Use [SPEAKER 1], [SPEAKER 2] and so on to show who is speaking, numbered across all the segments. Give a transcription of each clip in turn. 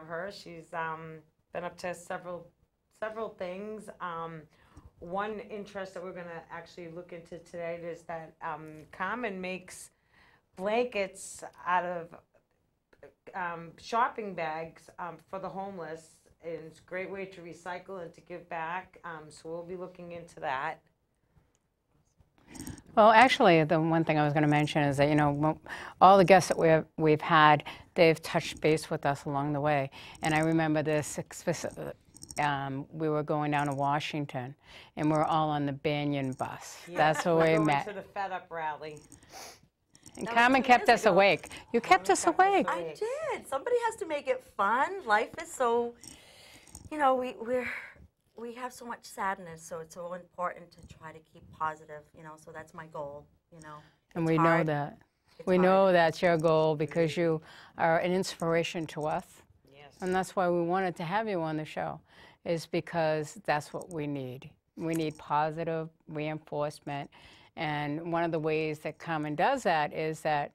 [SPEAKER 1] her. She's been up to several things. One interest that we're going to actually look into today is that Carmen makes blankets out of shopping bags for the homeless. And it's a great way to recycle and to give back. So we'll be looking into that.
[SPEAKER 2] Well, actually, the one thing I was going to mention is that, you know, all the guests that we've had, they've touched base with us along the way. And I remember this, we were going down to Washington, and we were all on the Banyan bus.
[SPEAKER 1] Yeah,
[SPEAKER 2] That's where we met.
[SPEAKER 1] To the Fed Up rally.
[SPEAKER 2] And Carmen kept us awake. You kept us awake.
[SPEAKER 3] I did. Somebody has to make it fun. Life is so, you know, we have so much sadness, so it's so important to try to keep positive, you know, so that's my goal, you know.
[SPEAKER 2] And we know that. We know that's your goal because you are an inspiration to us.
[SPEAKER 1] Yes.
[SPEAKER 2] And that's why we wanted to have you on the show, is because that's what we need. We need positive reinforcement. And one of the ways that Carmen does that is that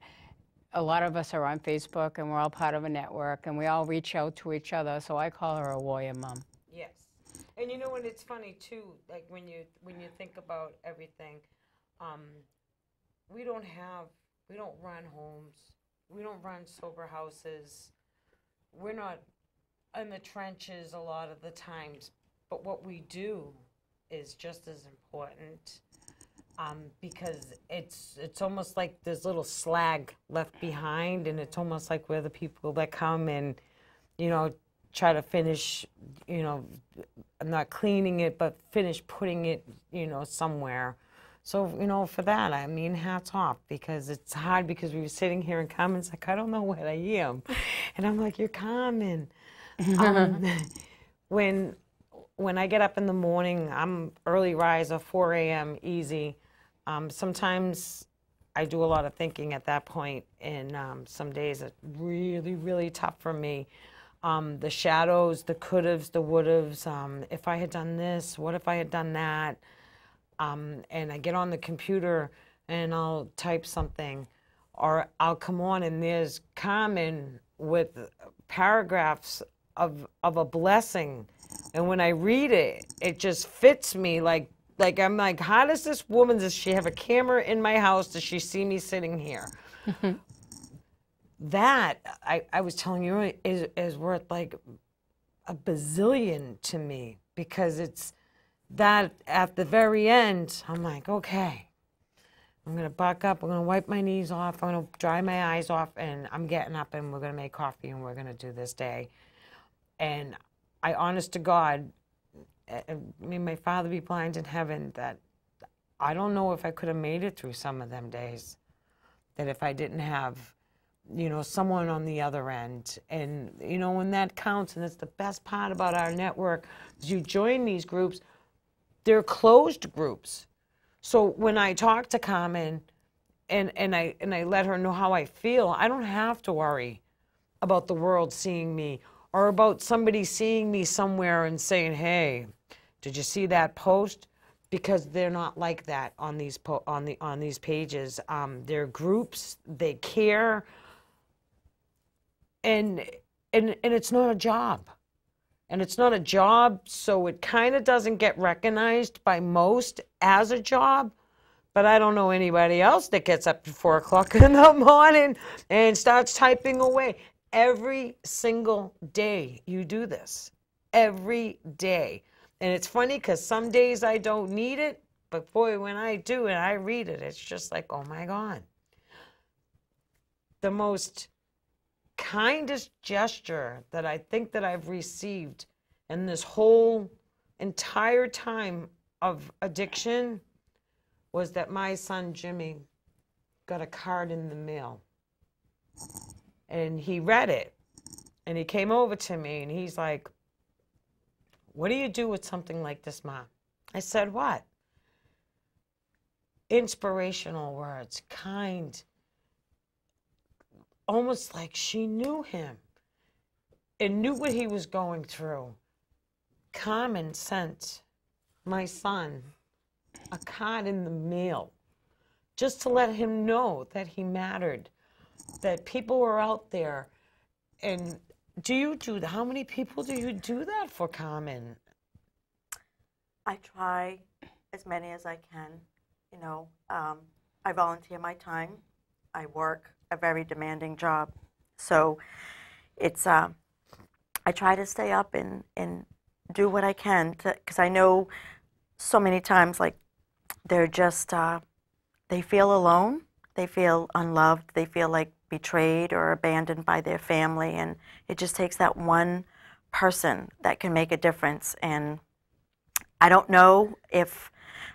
[SPEAKER 2] a lot of us are on Facebook and we're all part of a network and we all reach out to each other. So I call her a warrior mom.
[SPEAKER 1] Yes. And you know, and it's funny too, like when you think about everything, we don't run homes, we don't run sober houses, we're not in the trenches a lot of the times, but what we do is just as important, because it's almost like there's little slag left behind, and it's almost like we're the people that come and, you know, try to finish, you know, not cleaning it, but finish putting it, you know, somewhere. So, you know, for that, I mean, hats off, because it's hard, because we were sitting here and Carmen's like, I don't know what I am. And I'm like, you're Carmen. When I get up in the morning, I'm early riser, 4 a.m. easy. Sometimes I do a lot of thinking at that point, and some days it's really, really tough for me. The shadows, the could'ves, the would'ves, if I had done this, what if I had done that? And I get on the computer and I'll type something, or I'll come on and there's Carmen with paragraphs of a blessing. And when I read it, it just fits me like I'm like, how does this woman, does she have a camera in my house? Does she see me sitting here? That, I was telling you, is worth like a bazillion to me, because it's that at the very end, I'm like, okay, I'm going to buck up, I'm going to wipe my knees off, I'm going to dry my eyes off, and I'm getting up and we're going to make coffee and we're going to do this day. And I, honest to God, I mean, my Father be blind in heaven, that I don't know if I could have made it through some of them days, that if I didn't have, you know, someone on the other end. And, you know, when that counts, and it's the best part about our network, is you join these groups, they're closed groups. So when I talk to Carmen and I let her know how I feel, I don't have to worry about the world seeing me, or about somebody seeing me somewhere and saying, hey, did you see that post? Because they're not like that on these on these pages. They're groups, they care, and it's not a job. And it's not a job, so it kind of doesn't get recognized by most as a job. But I don't know anybody else that gets up at 4 o'clock in the morning and starts typing away. Every single day you do this. Every day. And it's funny because some days I don't need it, but boy, when I do and I read it, it's just like, oh my God. The most kindest gesture that I think that I've received in this whole entire time of addiction was that my son Jimmy got a card in the mail, and he read it, and he came over to me and he's like, what do you do with something like this, Mom? I said, what? Inspirational words, kind, almost like she knew him and knew what he was going through. Carmen sent my son a card in the mail just to let him know that he mattered, that people were out there. And do you do that? How many people do you do that for, Carmen?
[SPEAKER 3] I try as many as I can. You know, I volunteer my time. I work a very demanding job, so it's. I try to stay up and do what I can, because I know so many times, like, they're just they feel alone, they feel unloved, they feel like betrayed or abandoned by their family, and it just takes that one person that can make a difference. And I don't know if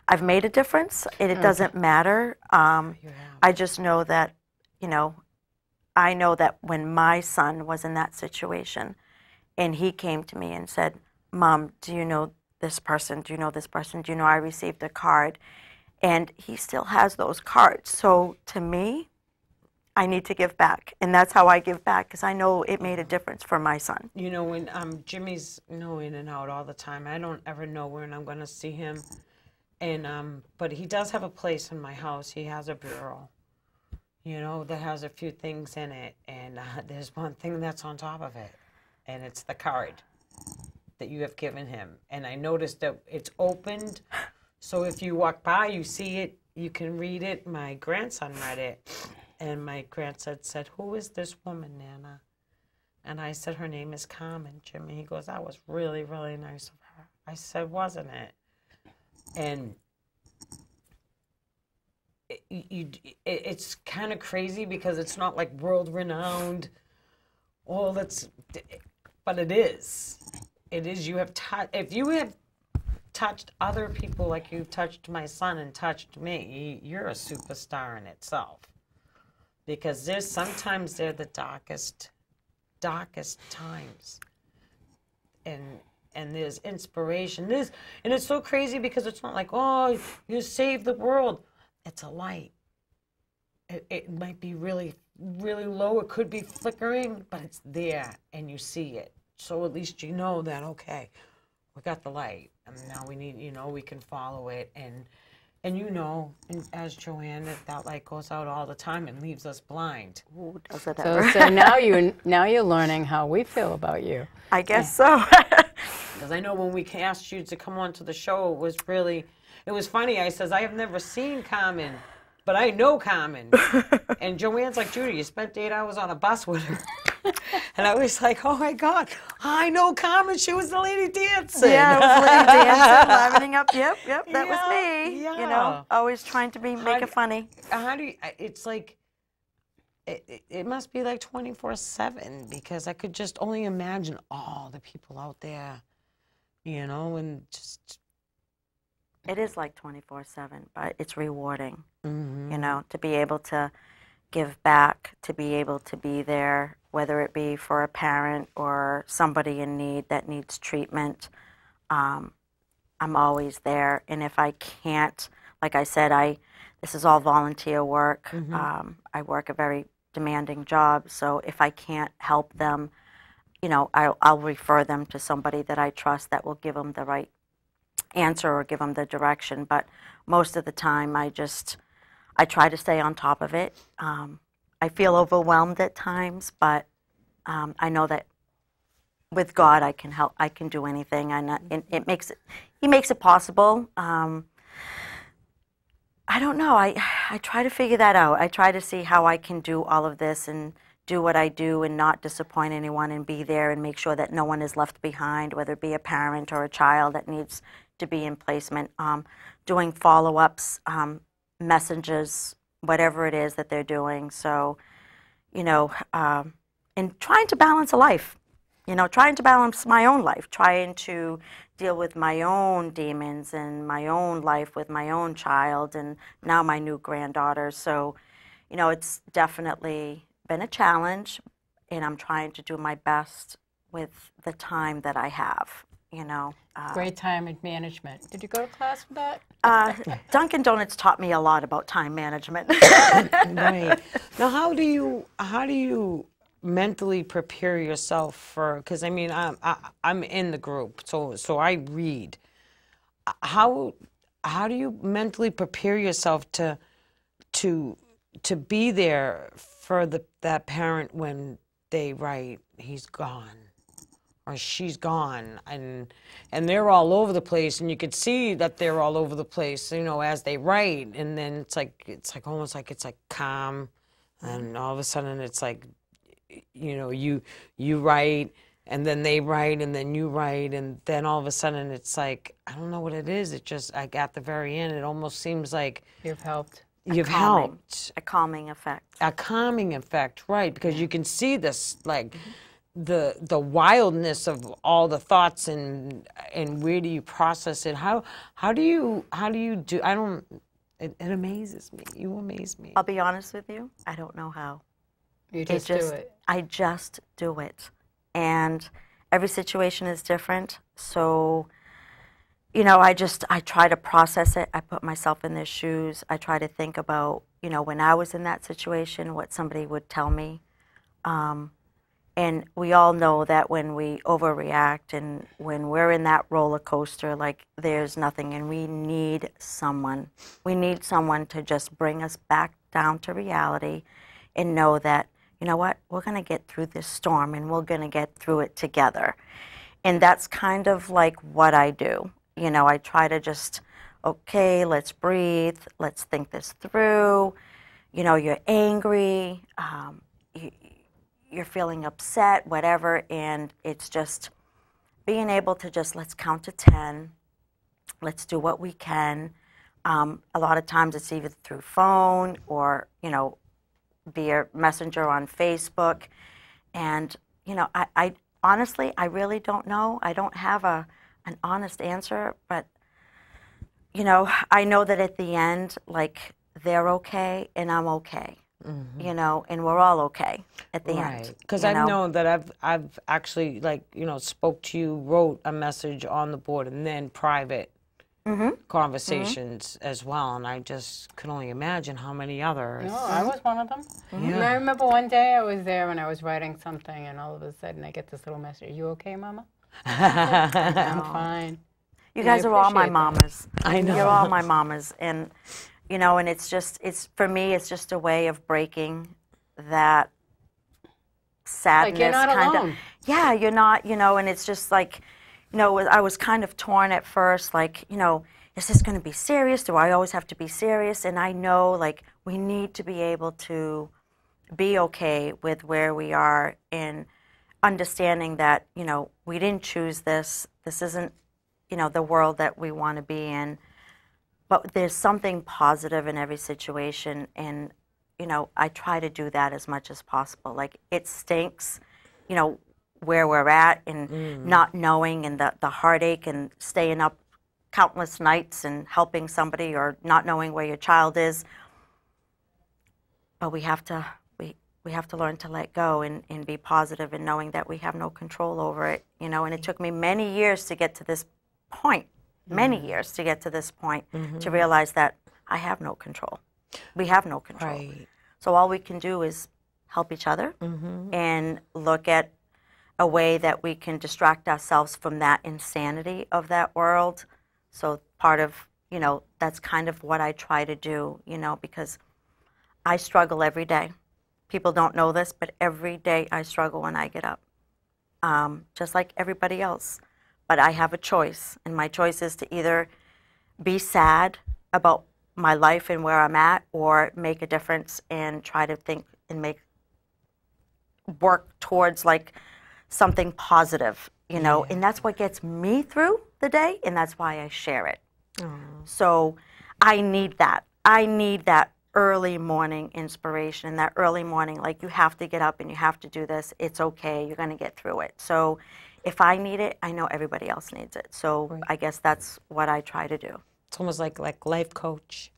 [SPEAKER 3] I've made a difference. It doesn't matter. I just know that, you know, I know that when my son was in that situation and he came to me and said, Mom, do you know this person? Do you know this person? Do you know I received a card? And he still has those cards. So to me, I need to give back. And that's how I give back, because I know it made a difference for my son.
[SPEAKER 1] You know, when Jimmy's in and out all the time, I don't ever know when I'm going to see him. And but he does have a place in my house. He has a bureau, you know, that has a few things in it. And there's one thing that's on top of it, and it's the card that you have given him. And I noticed that it's opened, so if you walk by, you see it, you can read it. My grandson read it, and my grandson said, "Who is this woman, Nana?" And I said, "Her name is Carmen, Jimmy." He goes, "That was really, really nice of her." I said, "Wasn't it?" And it's kind of crazy, because it's not like world-renowned, but it is. It is. You have if you have touched other people like you've touched my son and touched me, you're a superstar in itself. Because sometimes they're the darkest times. And there's inspiration. And it's so crazy, because it's not like, oh, you saved the world. It's a light. It might be really, really low. It could be flickering, but it's there, and you see it. So at least you know that, okay, we got the light, and now we need, you know, we can follow it. And you know, as Joanne, that light goes out all the time and leaves us blind.
[SPEAKER 3] Ooh, does it ever?
[SPEAKER 2] So now you're learning how we feel about you.
[SPEAKER 3] I guess so.
[SPEAKER 1] Because I know when we asked you to come on to the show, it was funny. I says, I have never seen Carmen, but I know Carmen. And Joanne's like, Judy, you spent 8 hours on a bus with her. And I was like, oh my God, I know Carmen. She was the lady dancing.
[SPEAKER 3] Yeah, I was lady dancing, livening up. Yep, that was me.
[SPEAKER 1] Yeah.
[SPEAKER 3] You know, always trying to make it funny.
[SPEAKER 1] How do you, it's like, it must be like 24/7, because I could just only imagine all the people out there, you know, and just.
[SPEAKER 3] It is like 24/7, but it's rewarding,
[SPEAKER 1] Mm-hmm.
[SPEAKER 3] you know, to be able to give back, to be able to be there, whether it be for a parent or somebody in need that needs treatment. I'm always there. And if I can't, like I said, this is all volunteer work.
[SPEAKER 1] Mm-hmm.
[SPEAKER 3] I work a very demanding job, so if I can't help them, you know, I'll refer them to somebody that I trust that will give them the right answer or give them the direction. But most of the time, I try to stay on top of it. I feel overwhelmed at times, but I know that with God, I can help. I can do anything, and He makes it possible. I don't know. I try to figure that out. I try to see how I can do all of this and do what I do and not disappoint anyone, and be there and make sure that no one is left behind, whether it be a parent or a child that needs to be in placement. Doing follow-ups, messages, whatever it is that they're doing. So, you know, and trying to balance a life, you know, trying to balance my own life, trying to deal with my own demons and my own life with my own child and now my new granddaughter. So, you know, it's definitely been a challenge, and I'm trying to do my best with the time that I have, you know.
[SPEAKER 2] Great time management. Did you go to class for that?
[SPEAKER 1] Dunkin' Donuts taught me a lot about time management. Right. Now, how do you mentally prepare yourself for? Because I mean, I'm in the group, so I read. How do you mentally prepare yourself to be there for that parent when they write, he's gone or she's gone, and they're all over the place, and you could see that they're all over the place, you know, as they write, and then it's like almost like it's like calm, and all of a sudden it's like, you know, you write, and then they write, and then you write, and then all of a sudden it's like, I don't know what it is. It just, like at the very end, it almost seems like
[SPEAKER 2] You've helped.
[SPEAKER 1] you've helped.
[SPEAKER 3] A calming effect.
[SPEAKER 1] A calming effect, right? Because you can see this, like the wildness of all the thoughts, and where do you process it? How do you do? I don't. It amazes me. You amaze me.
[SPEAKER 3] I'll be honest with you. I don't know how.
[SPEAKER 2] You just do it.
[SPEAKER 3] I just do it. And every situation is different. So, you know, I try to process it. I put myself in their shoes. I try to think about, you know, when I was in that situation, what somebody would tell me. And we all know that when we overreact and when we're in that roller coaster, like there's nothing, and we need someone. We need someone to just bring us back down to reality and know that, you know what, we're going to get through this storm and we're going to get through it together. And that's kind of like what I do. You know, I try to just, okay, let's breathe, let's think this through. You know, you're angry, you're feeling upset, whatever, and it's just being able to just, let's count to 10, let's do what we can. A lot of times it's either through phone or, you know, via messenger on Facebook. And, you know, I honestly, I really don't know. I don't have an honest answer, but, you know, I know that at the end, like, they're okay and I'm okay. You know, and we're all okay at the end.
[SPEAKER 1] Because I've known that I've actually, like, you know, spoke to you, wrote a message on the board, and then private conversations as well. And I just could only imagine how many others.
[SPEAKER 2] No, I was one of them. And I remember one day I was there when I was writing something, and all of a sudden I get this little message, "Are you okay, Mama?" I'm fine.
[SPEAKER 3] You guys are all my mamas.
[SPEAKER 1] I know.
[SPEAKER 3] You're all my mamas. And, you know, and it's just, for me, it's just a way of breaking that sadness.
[SPEAKER 2] Like you're not alone.
[SPEAKER 3] Yeah, you're not, you know, and it's just like, you know, I was kind of torn at first, like, you know, is this going to be serious? Do I always have to be serious? And I know, like, we need to be able to be okay with where we are, and understanding that, you know, we didn't choose this. This isn't, you know, the world that we want to be in. But there's something positive in every situation, and, you know, I try to do that as much as possible. Like, it stinks, you know, where we're at, and not knowing, and the heartache, and staying up countless nights and helping somebody, or not knowing where your child is. But we have to learn to let go and be positive, and knowing that we have no control over it, you know. And it took me many years to get to this point. Many years to get to this point, to realize that I have no control. We have no control.
[SPEAKER 1] Right.
[SPEAKER 3] So all we can do is help each other and look at a way that we can distract ourselves from that insanity of that world. So part of, you know, that's kind of what I try to do, you know, because I struggle every day. People don't know this, but every day I struggle when I get up, just like everybody else. But I have a choice, and my choice is to either be sad about my life and where I'm at, or make a difference and try to think and work towards, like, something positive, you know. And that's what gets me through the day, and that's why I share it. So I need that. I need that early morning inspiration, that early morning, like, you have to get up and you have to do this. It's okay. You're going to get through it. So if I need it, I know everybody else needs it. So I guess that's what I try to do.
[SPEAKER 1] It's almost like life coach.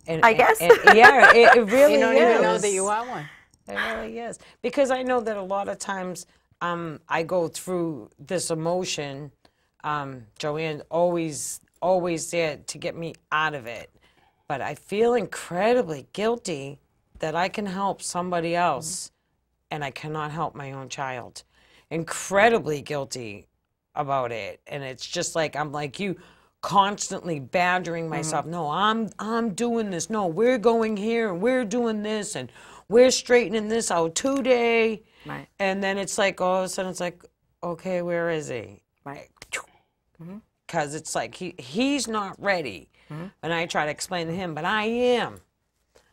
[SPEAKER 3] I guess.
[SPEAKER 1] Yeah, it really is.
[SPEAKER 2] You don't even know that you are one.
[SPEAKER 1] It really is. Because I know that a lot of times I go through this emotion. Joanne always there to get me out of it. But I feel incredibly guilty that I can help somebody else and I cannot help my own child. Incredibly guilty about it. And it's just like, I'm like you, constantly badgering myself. No, I'm doing this. No, we're going here and we're doing this and we're straightening this out today.
[SPEAKER 3] Right.
[SPEAKER 1] And then it's like, all of a sudden it's like, okay, where is he?
[SPEAKER 3] Right.
[SPEAKER 1] Because it's like he's not ready. And I try to explain to him, but I am.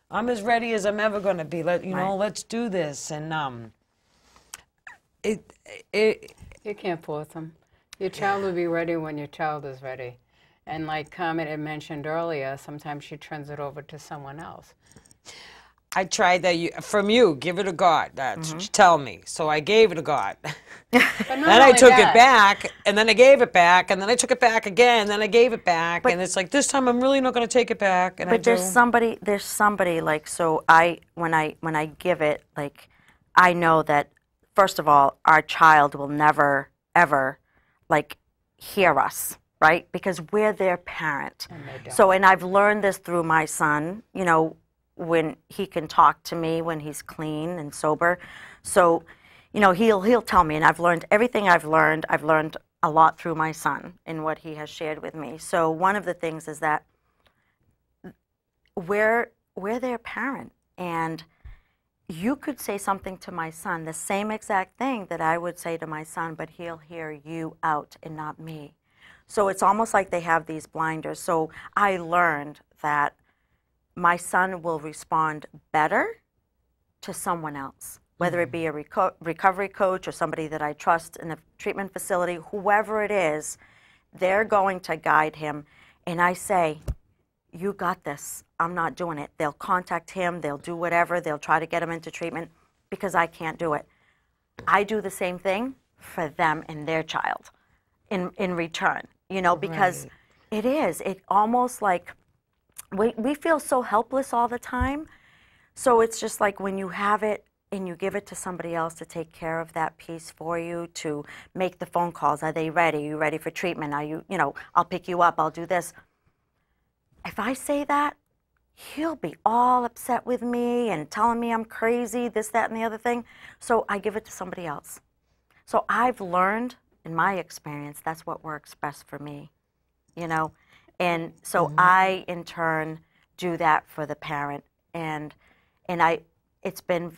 [SPEAKER 1] I'm as ready as I'm ever going to be. Let's do this. And
[SPEAKER 2] You can't force them. Your child will be ready when your child is ready. And like Carmen had mentioned earlier, sometimes she turns it over to someone else.
[SPEAKER 1] I tried that from you. Give it to God. That's what you tell me. So I gave it to God. Then I took it back, and then I gave it back, and then I took it back again, and then I gave it back, and it's like this time I'm really not going to take it back. And
[SPEAKER 3] but there's somebody like, so when I give it, like, I know that first of all our child will never ever like hear us, right? Because we're their parent. So, and I've learned this through my son, when he can talk to me when he's clean and sober. So, he'll tell me, and I've learned everything I've learned a lot through my son and what he has shared with me. So one of the things is that we're their parent, and you could say something to my son, the same exact thing that I would say to my son, but he'll hear you out and not me. So it's almost like they have these blinders. So I learned that my son will respond better to someone else, whether it be a recovery coach or somebody that I trust in a treatment facility, whoever it is, they're going to guide him. And I say, you got this. I'm not doing it. They'll contact him. They'll do whatever. They'll try to get him into treatment because I can't do it. I do the same thing for them and their child in return, because it almost like, we feel so helpless all the time. So it's just like when you have it and you give it to somebody else to take care of that piece for you, to make the phone calls. Are they ready? Are you ready for treatment? Are you, I'll pick you up. I'll do this. If I say that, he'll be all upset with me and telling me I'm crazy, this, that, and the other thing. So I give it to somebody else. So I've learned, in my experience, that's what works best for me, And so I, in turn, do that for the parent, and it's been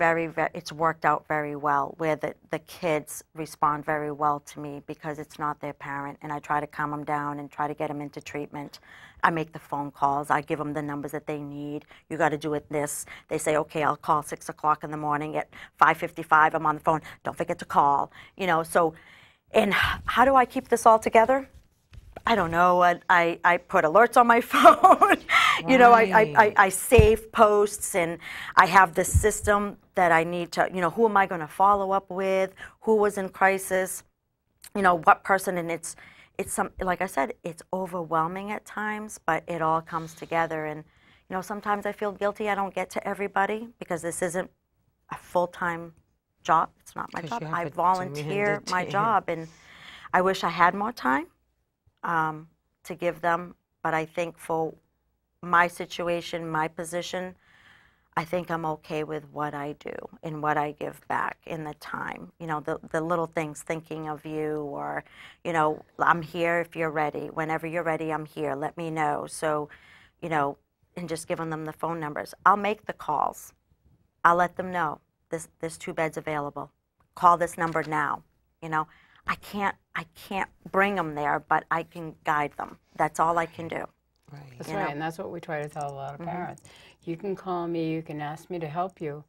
[SPEAKER 3] it's worked out very well, where the kids respond very well to me because it's not their parent, and I try to calm them down and try to get them into treatment. I make the phone calls. I give them the numbers that they need. You got to do it this. They say, okay, I'll call 6 o'clock in the morning. At 5:55, I'm on the phone. Don't forget to call. So, and how do I keep this all together? I don't know. I put alerts on my phone. I save posts, and I have this system that I need to, who am I going to follow up with? Who was in crisis? What person? And it's like I said, it's overwhelming at times, but it all comes together. And, sometimes I feel guilty I don't get to everybody because this isn't a full-time job. It's not my job. I volunteer my job, and I wish I had more time to give them, but I think for my situation, my position, I think I'm okay with what I do and what I give back in the time. The little things, thinking of you, or, I'm here if you're ready. Whenever you're ready, I'm here. Let me know. So, and just giving them the phone numbers. I'll make the calls. I'll let them know there's 2 beds available. Call this number now. I can't bring them there, but I can guide them. That's all I can do.
[SPEAKER 1] Right.
[SPEAKER 2] That's right, and that's what we try to tell a lot of parents. You can call me, you can ask me to help you,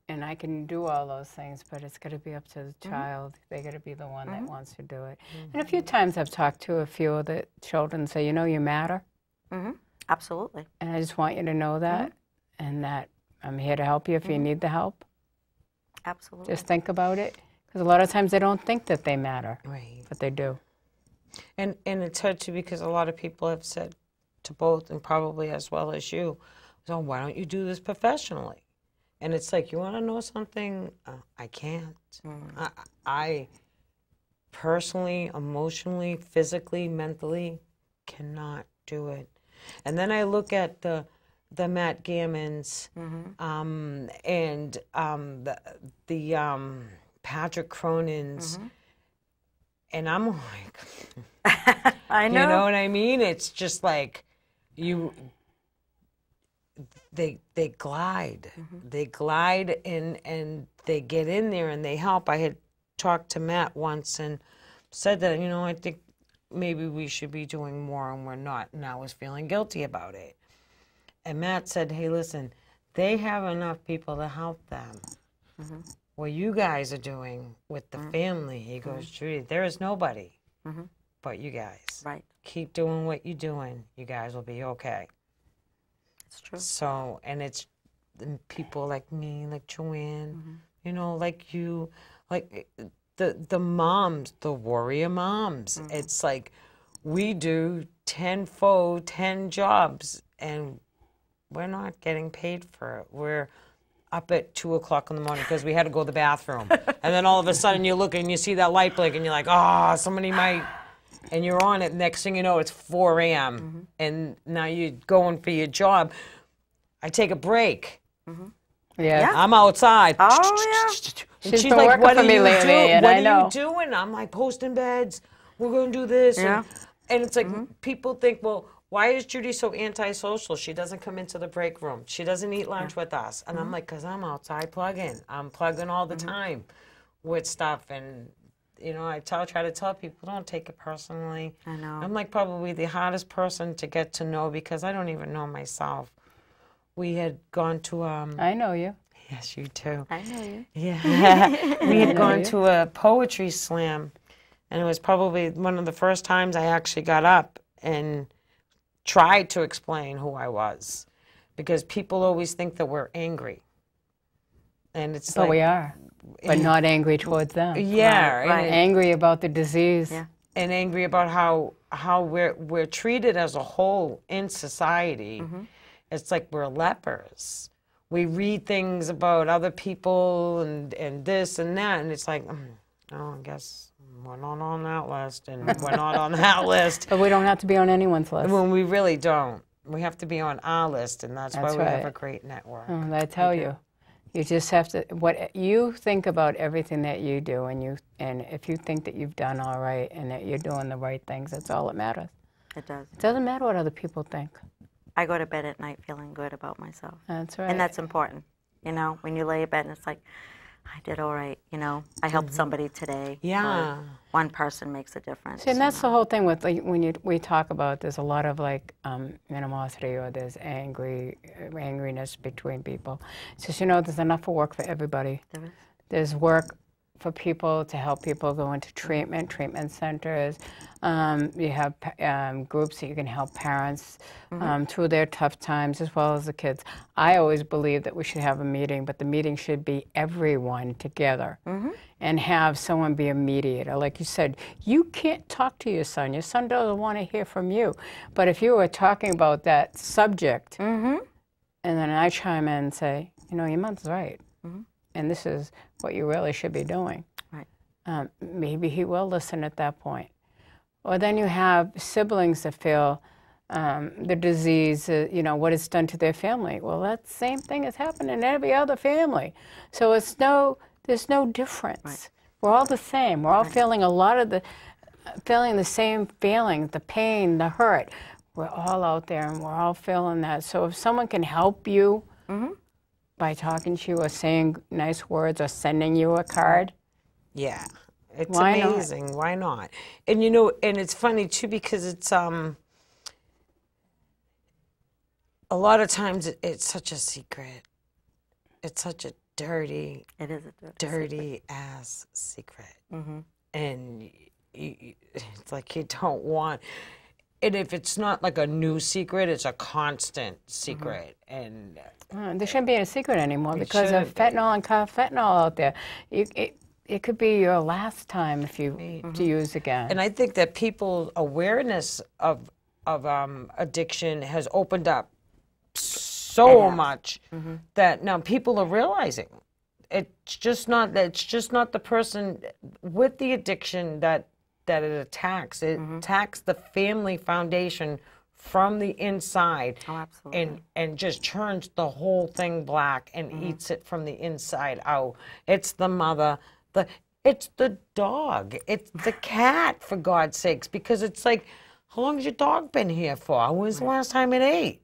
[SPEAKER 2] and I can do all those things, but it's got to be up to the child. They got to be the one that wants to do it. And a few times I've talked to a few of the children, say, you matter.
[SPEAKER 3] Absolutely.
[SPEAKER 2] And I just want you to know that, and that I'm here to help you if you need the help.
[SPEAKER 3] Absolutely.
[SPEAKER 2] Just think about it. Because a lot of times they don't think that they matter,
[SPEAKER 1] Right.
[SPEAKER 2] but they do.
[SPEAKER 1] And it's hard too, because a lot of people have said to both, and probably as well as you, so why don't you do this professionally? And it's like, you want to know something? I can't. I personally, emotionally, physically, mentally cannot do it. And then I look at the Matt Gammons and the Patrick Cronin's, and I'm like,
[SPEAKER 3] I know.
[SPEAKER 1] You know what I mean? It's just like, they glide. They glide and they get in there and they help. I had talked to Matt once and said that, you know, I think maybe we should be doing more and we're not. And I was feeling guilty about it. And Matt said, hey, listen, they have enough people to help them. What you guys are doing with the family, he goes, Judy, there is nobody but you guys.
[SPEAKER 3] Right.
[SPEAKER 1] Keep doing what you're doing. You guys will be okay.
[SPEAKER 3] It's true.
[SPEAKER 1] So, and it's people like me, like Joanne, you know, like you, like the moms, the warrior moms. It's like we do 10 jobs and we're not getting paid for it. We're up at 2 o'clock in the morning because we had to go to the bathroom. And then all of a sudden you look and you see that light blink and you're like, oh, somebody might, and you're on it. Next thing you know, it's 4 a.m. And now you're going for your job. I take a break.
[SPEAKER 2] Yeah.
[SPEAKER 1] I'm outside.
[SPEAKER 3] Oh, yeah.
[SPEAKER 1] And
[SPEAKER 2] She's been working for me lately, and I know.
[SPEAKER 1] What are you doing? I'm like posting beds. We're going to do this.
[SPEAKER 3] Yeah.
[SPEAKER 1] And it's like people think, well, why is Judy so antisocial? She doesn't come into the break room. She doesn't eat lunch with us. And I'm like, because I'm outside plugging. I'm plugging all the time with stuff. And, you know, I try to tell people, don't take it personally.
[SPEAKER 3] I know.
[SPEAKER 1] I'm like probably the hardest person to get to know because I don't even know myself. We had gone to
[SPEAKER 2] I know you.
[SPEAKER 1] yes, you too.
[SPEAKER 3] I know you.
[SPEAKER 1] Yeah. We had gone to a poetry slam, and it was probably one of the first times I actually got up and tried to explain who I was, because people always think that we're angry. And it's
[SPEAKER 2] But
[SPEAKER 1] like,
[SPEAKER 2] we are. But not angry towards them.
[SPEAKER 1] yeah,
[SPEAKER 3] Right.
[SPEAKER 2] Angry about the disease.
[SPEAKER 3] Yeah.
[SPEAKER 1] and angry about how we're treated as a whole in society. It's like we're lepers. We read things about other people and this and that, and it's like, oh, I guess we're not on that list, and we're not on that list.
[SPEAKER 2] But we don't have to be on anyone's list.
[SPEAKER 1] When we really don't. We have to be on our list, and that's why
[SPEAKER 2] That's
[SPEAKER 1] we have
[SPEAKER 2] right.
[SPEAKER 1] a great network.
[SPEAKER 2] I tell you, you just have to. What you think about everything that you do, and if you think that you've done all right and that you're doing the right things, that's all that matters.
[SPEAKER 3] It does.
[SPEAKER 2] It doesn't matter what other people think.
[SPEAKER 3] I go to bed at night feeling good about myself.
[SPEAKER 2] That's right.
[SPEAKER 3] And that's important. You know, when you lay in bed and it's like, I did all right, you know. I helped somebody today.
[SPEAKER 1] Yeah.
[SPEAKER 3] Or one person makes a difference.
[SPEAKER 2] See, and that's the whole thing with, like, when we talk about, there's a lot of like animosity, or there's angriness between people. It's just, you know, there's enough work for everybody.
[SPEAKER 3] There is.
[SPEAKER 2] There's work for people to help people go into treatment centers. You have groups that you can help parents through their tough times, as well as the kids. I always believe that we should have a meeting, but the meeting should be everyone together and have someone be a mediator. Like you said, you can't talk to your son. Your son doesn't want to hear from you. But if you were talking about that subject, and then I chime in and say, you know, your mother's right. And this is what you really should be doing.
[SPEAKER 3] Right.
[SPEAKER 2] Maybe he will listen at that point. Or then you have siblings that feel the disease, you know, what it's done to their family. Well, that same thing has happened in every other family. So there's no difference.
[SPEAKER 3] Right.
[SPEAKER 2] We're all the same. We're all feeling feeling the same feelings, the pain, the hurt. We're all out there and we're all feeling that. So if someone can help you by talking to you or saying nice words or sending you a card.
[SPEAKER 1] Yeah, it's
[SPEAKER 2] Why not?
[SPEAKER 1] amazing. Why not? And you know, and it's funny too, because it's a lot of times it's such a secret. It's such a dirty,
[SPEAKER 3] It is a
[SPEAKER 1] dirty ass secret. And it's like you don't want. And if it's not like a new secret, it's a constant secret. And
[SPEAKER 2] There shouldn't be a secret anymore because of
[SPEAKER 1] shouldn't be.
[SPEAKER 2] fentanyl and carfentanil out there. It could be your last time if you to use again.
[SPEAKER 1] And I think that people's awareness of addiction has opened up so much that now people are realizing it's just not the person with the addiction that it attacks. It attacks the family foundation from the inside.
[SPEAKER 3] Oh, absolutely.
[SPEAKER 1] And just turns the whole thing black and eats it from the inside out. It's the mother, it's the dog, it's the cat, for God's sakes, because it's like, how long has your dog been here for? When's the last time it ate?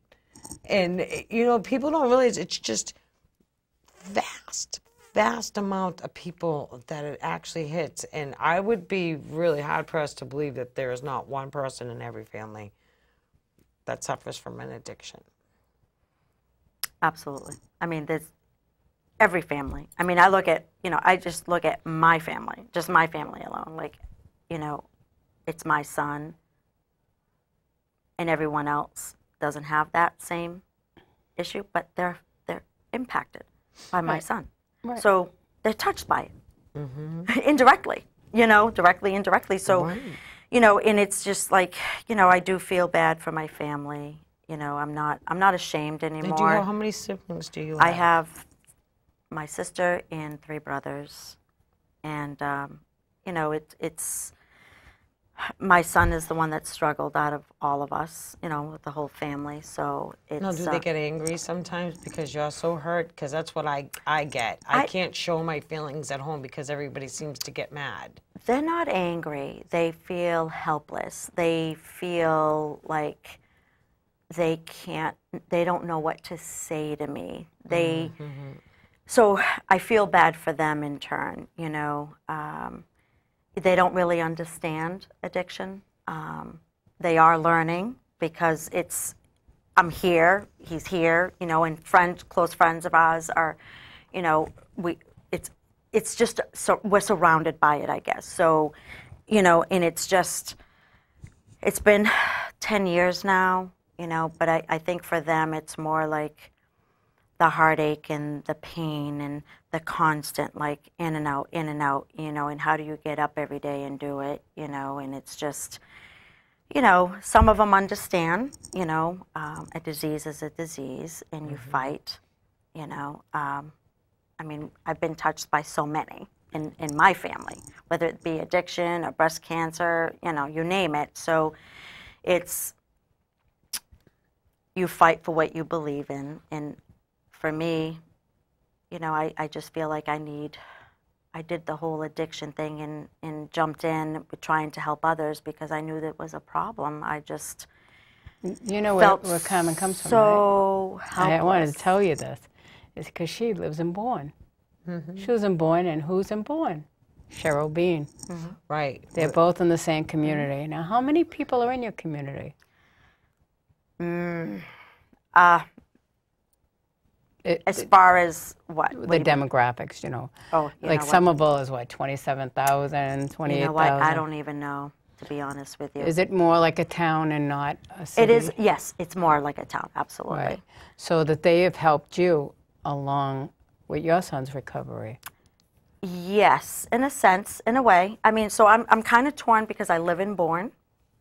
[SPEAKER 1] And, you know, people don't realize it's just vast amount of people that it actually hits. And I would be really hard-pressed to believe that there is not one person in every family that suffers from an addiction.
[SPEAKER 3] Absolutely. I mean, there's every family. I mean, I look at, you know, I just look at my family, just my family alone. Like, you know, it's my son, and everyone else doesn't have that same issue, but they're impacted by my son.
[SPEAKER 2] Right.
[SPEAKER 3] So they're touched by it indirectly, you know, directly, indirectly. So, you know, and it's just like, you know, I do feel bad for my family. You know, I'm not ashamed anymore.
[SPEAKER 1] How many siblings do you have?
[SPEAKER 3] I have my sister and 3 brothers, and you know, it's my son is the one that struggled out of all of us, you know, with the whole family. So it's.
[SPEAKER 1] No, do they get angry sometimes because you're so hurt? Because that's what I get. I can't show my feelings at home because everybody seems to get mad.
[SPEAKER 3] They're not angry. They feel helpless. They feel like they don't know what to say to me. So I feel bad for them in turn, you know. They don't really understand addiction. They are learning because I'm here, he's here, you know, and close friends of ours are, you know, it's just, so we're surrounded by it, I guess. So, you know, and it's been 10 years now, you know, but I think for them it's more like the heartache and the pain and the constant, like, in and out, you know, and how do you get up every day and do it, you know, and it's just, you know, some of them understand, you know, a disease is a disease and you fight, you know. I mean, I've been touched by so many in my family, whether it be addiction or breast cancer, you know, you name it. So it's, you fight for what you believe in, and for me, you know, I just feel like I did the whole addiction thing and jumped in with trying to help others because I knew that was a problem. I just
[SPEAKER 2] You know where Carmen comes from,
[SPEAKER 3] so
[SPEAKER 2] right? I wanted to tell you this. It's because she lives in Bourne. She was in Bourne, and who's in Bourne? Cheryl Bean.
[SPEAKER 1] Right.
[SPEAKER 2] They're both in the same community. Now, how many people are in your community?
[SPEAKER 3] As far as what?
[SPEAKER 2] The demographics, you know.
[SPEAKER 3] Oh, you
[SPEAKER 2] like
[SPEAKER 3] know what?
[SPEAKER 2] Somerville is what, 27,000, 28,000?
[SPEAKER 3] You know what? I don't even know, to be honest with you.
[SPEAKER 2] Is it more like a town and not a city?
[SPEAKER 3] It is, yes, it's more like a town, absolutely.
[SPEAKER 2] Right. So that they have helped you along with your son's recovery.
[SPEAKER 3] Yes, in a sense, in a way. I mean, so I'm kind of torn because I live in Bourne,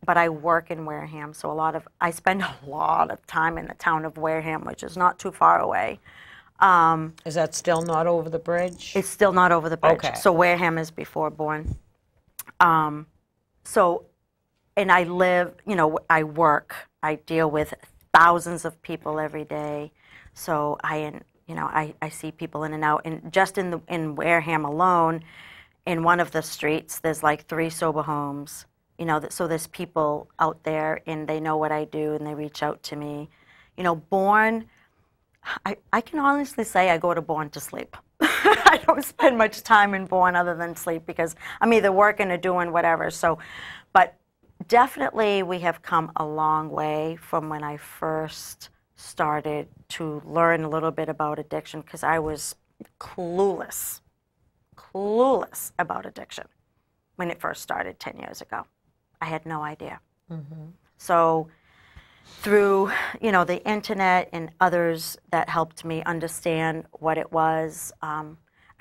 [SPEAKER 3] but I work in Wareham, so I spend a lot of time in the town of Wareham, which is not too far away.
[SPEAKER 1] Is that still not over the bridge?
[SPEAKER 3] It's still not over the bridge.
[SPEAKER 1] Okay.
[SPEAKER 3] So Wareham is before Bourne. So, and I live, you know, I work. I deal with thousands of people every day. So I see people in and out. And just in Wareham alone, in one of the streets, there's like 3 sober homes. You know, so there's people out there, and they know what I do, and they reach out to me. You know, Bourne, I can honestly say I go to Bourne to sleep. I don't spend much time in Bourne other than sleep because I'm either working or doing whatever. So, but definitely we have come a long way from when I first started to learn a little bit about addiction because I was clueless about addiction when it first started 10 years ago. I had no idea. So through, you know, the internet and others that helped me understand what it was, I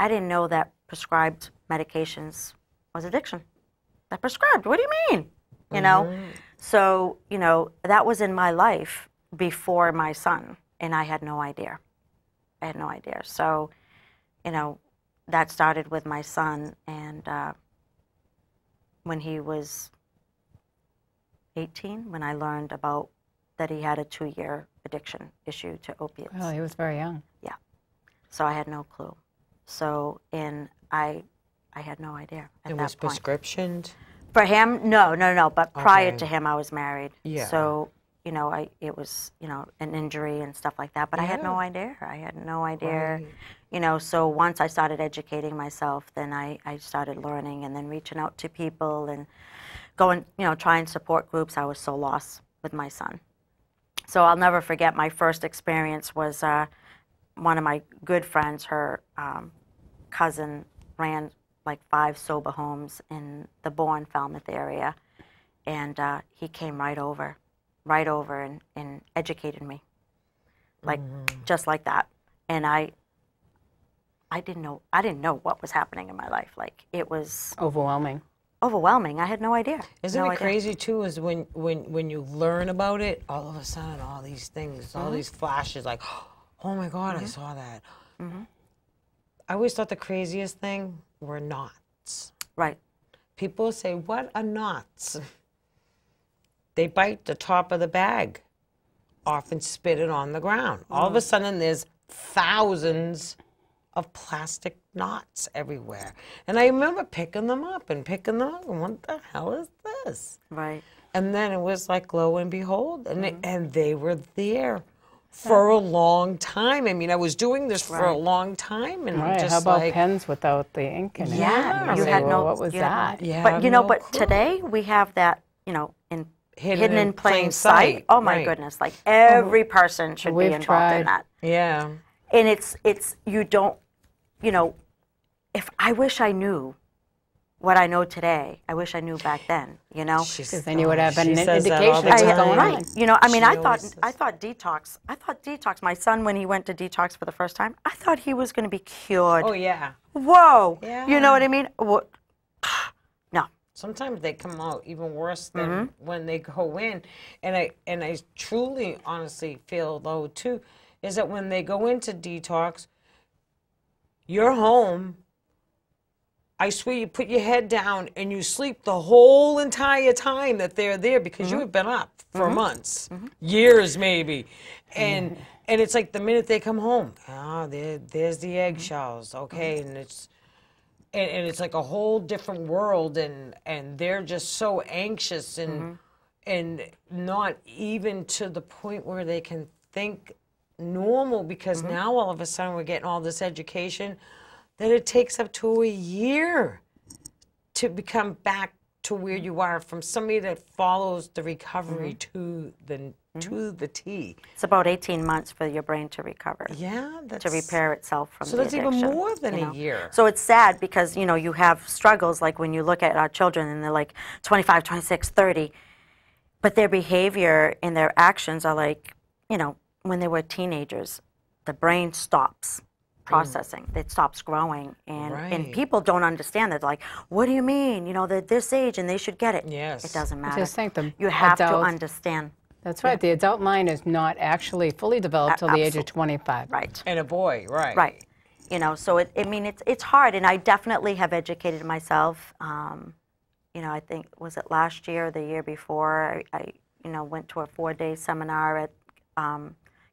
[SPEAKER 3] didn't know that prescribed medications was addiction. That prescribed, what do you mean? You know? So, you know, that was in my life before my son, and I had no idea. I had no idea. So, you know, that started with my son, and when he was 18, when I learned about that he had a 2-year addiction issue to opiates.
[SPEAKER 2] Oh, he was very young.
[SPEAKER 3] Yeah. So I had no clue. So, and I had no idea at
[SPEAKER 1] It
[SPEAKER 3] that
[SPEAKER 1] was
[SPEAKER 3] point.
[SPEAKER 1] prescriptioned?
[SPEAKER 3] For him, no. But prior
[SPEAKER 1] Okay.
[SPEAKER 3] to him, I was married.
[SPEAKER 1] Yeah.
[SPEAKER 3] So, you know, it was, you know, an injury and stuff like that. But I had no idea. I had no idea.
[SPEAKER 1] Right.
[SPEAKER 3] You know, so once I started educating myself, then I started learning and then reaching out to people and going, you know, trying support groups. I was so lost with my son. So I'll never forget my first experience was one of my good friends, her cousin ran like 5 sober homes in the Bourne, Falmouth area. And he came right over and educated me, like just like that. And I didn't know what was happening in my life. Like it was
[SPEAKER 2] Overwhelming.
[SPEAKER 3] overwhelming. I had no idea.
[SPEAKER 1] Isn't
[SPEAKER 3] No
[SPEAKER 1] it
[SPEAKER 3] idea.
[SPEAKER 1] crazy too? Is when you learn about it, all of a sudden, all these things, all these flashes, like, oh my God, I saw that. I always thought the craziest thing were knots.
[SPEAKER 3] Right.
[SPEAKER 1] People say, "What are knots?" They bite the top of the bag off and spit it on the ground. All of a sudden, there's thousands of plastic knots everywhere. And I remember picking them up and what the hell is this?
[SPEAKER 3] Right.
[SPEAKER 1] And then it was like, lo and behold, and they were there for a long time. I mean, I was doing this for a long time, and
[SPEAKER 2] Right.
[SPEAKER 1] just
[SPEAKER 2] How about
[SPEAKER 1] like,
[SPEAKER 2] pens without the ink in it?
[SPEAKER 3] Yeah,
[SPEAKER 2] You
[SPEAKER 3] you
[SPEAKER 2] say,
[SPEAKER 3] had
[SPEAKER 2] well,
[SPEAKER 3] no-
[SPEAKER 2] what was
[SPEAKER 3] you had no-
[SPEAKER 2] that?
[SPEAKER 1] yeah,
[SPEAKER 3] But you know,
[SPEAKER 1] no
[SPEAKER 3] but
[SPEAKER 1] clue.
[SPEAKER 3] today we have that, you know, hidden
[SPEAKER 1] in
[SPEAKER 3] in plain
[SPEAKER 1] plain
[SPEAKER 3] sight.
[SPEAKER 1] sight,
[SPEAKER 3] Oh my
[SPEAKER 1] right.
[SPEAKER 3] goodness! Like every person should be
[SPEAKER 2] We've
[SPEAKER 3] involved in
[SPEAKER 2] tried.
[SPEAKER 3] that.
[SPEAKER 1] Yeah.
[SPEAKER 3] And it's you don't, you know, if I wish I knew what I know today, I wish I knew back then. You know.
[SPEAKER 1] Because
[SPEAKER 2] then you would have an
[SPEAKER 1] says that all
[SPEAKER 2] indication
[SPEAKER 1] the
[SPEAKER 2] of what's
[SPEAKER 1] time.
[SPEAKER 2] going on.
[SPEAKER 3] Right. You know, I mean,
[SPEAKER 1] She
[SPEAKER 3] I thought
[SPEAKER 1] always says-
[SPEAKER 3] I thought detox. My son, when he went to detox for the first time, I thought he was going to be cured.
[SPEAKER 1] Oh yeah.
[SPEAKER 3] Whoa.
[SPEAKER 1] Yeah.
[SPEAKER 3] You know what I mean? No.
[SPEAKER 1] Sometimes they come out even worse than when they go in. And I truly, honestly feel though too, is that when they go into detox, you're home. I swear you put your head down and you sleep the whole entire time that they're there because you have been up for months, years maybe. And it's like the minute they come home, there's the eggshells, okay, and it's like a whole different world, and they're just so anxious and not even to the point where they can think normal, because now all of a sudden we're getting all this education that it takes up to a year to become back to where you are, from somebody that follows the recovery to the T.
[SPEAKER 3] It's about 18 months for your brain to recover.
[SPEAKER 1] Yeah, that's
[SPEAKER 3] To repair itself from
[SPEAKER 1] so
[SPEAKER 3] the
[SPEAKER 1] that's
[SPEAKER 3] addiction.
[SPEAKER 1] even more than
[SPEAKER 3] you
[SPEAKER 1] a
[SPEAKER 3] know.
[SPEAKER 1] year.
[SPEAKER 3] So it's sad because, you know, you have struggles like when you look at our children and they're like 25, 26, 30, but their behavior and their actions are like, you know, when they were teenagers, the brain stops processing. It stops growing. And
[SPEAKER 1] Right.
[SPEAKER 3] people don't understand that. They're like, what do you mean? You know, they're this age and they should get it.
[SPEAKER 1] Yes.
[SPEAKER 3] It doesn't matter.
[SPEAKER 2] just think the
[SPEAKER 3] you have to
[SPEAKER 2] adult-
[SPEAKER 3] understand.
[SPEAKER 2] That's right. The adult mind is not actually fully developed till the age of 25.
[SPEAKER 3] Right.
[SPEAKER 1] And a boy, right.
[SPEAKER 3] Right. You know, so it's hard, and I definitely have educated myself. You know, I think, was it last year or the year before, I you know, went to a 4-day seminar at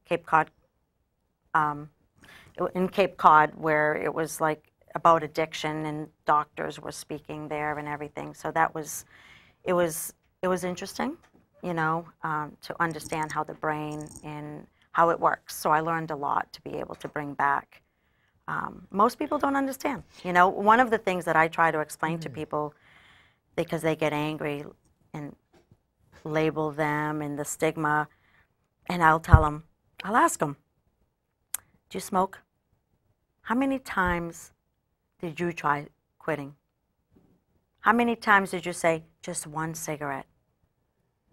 [SPEAKER 3] Cape Cod, in Cape Cod, where it was like about addiction, and doctors were speaking there and everything. So that was, it was interesting, you know, to understand how the brain and how it works. So I learned a lot to be able to bring back. Most people don't understand. You know, one of the things that I try to explain to people, because they get angry and label them and the stigma, and I'll ask them, do you smoke? How many times did you try quitting? How many times did you say, just one cigarette?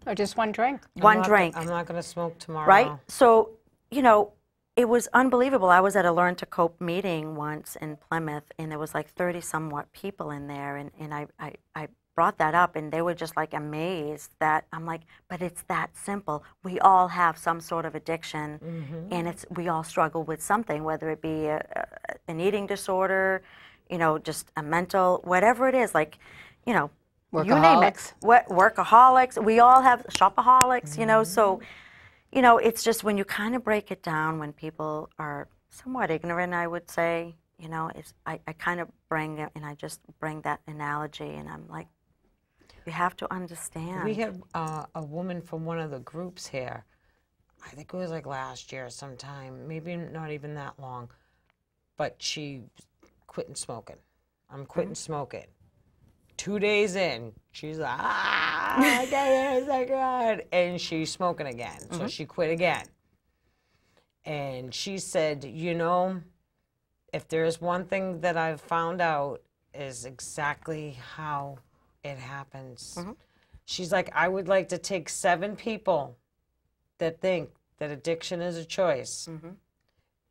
[SPEAKER 2] Or just one drink.
[SPEAKER 3] One drink.
[SPEAKER 1] I'm not going to smoke tomorrow.
[SPEAKER 3] Right? So, you know, it was unbelievable. I was at a Learn to Cope meeting once in Plymouth, and there was like 30 somewhat people in there, and I brought that up, and they were just like amazed that I'm like, but it's that simple. We all have some sort of addiction, and we all struggle with something, whether it be an eating disorder, you know, just a mental, whatever it is, like, you know, you name it.
[SPEAKER 2] Workaholics.
[SPEAKER 3] Workaholics. We all have shopaholics, you know, so, you know, it's just when you kind of break it down, when people are somewhat ignorant, I would say, you know, I kind of bring it, and I just bring that analogy, and I'm like, You have to understand.
[SPEAKER 1] We had a woman from one of the groups here, I think it was like last year sometime, maybe not even that long, but she quitting smoking. I'm quitting smoking. 2 days in, she's like, I can't hear a cigarette. And she's smoking again. So she quit again. And she said, you know, if there's one thing that I've found out is exactly how it happens. She's like, I would like to take 7 people that think that addiction is a choice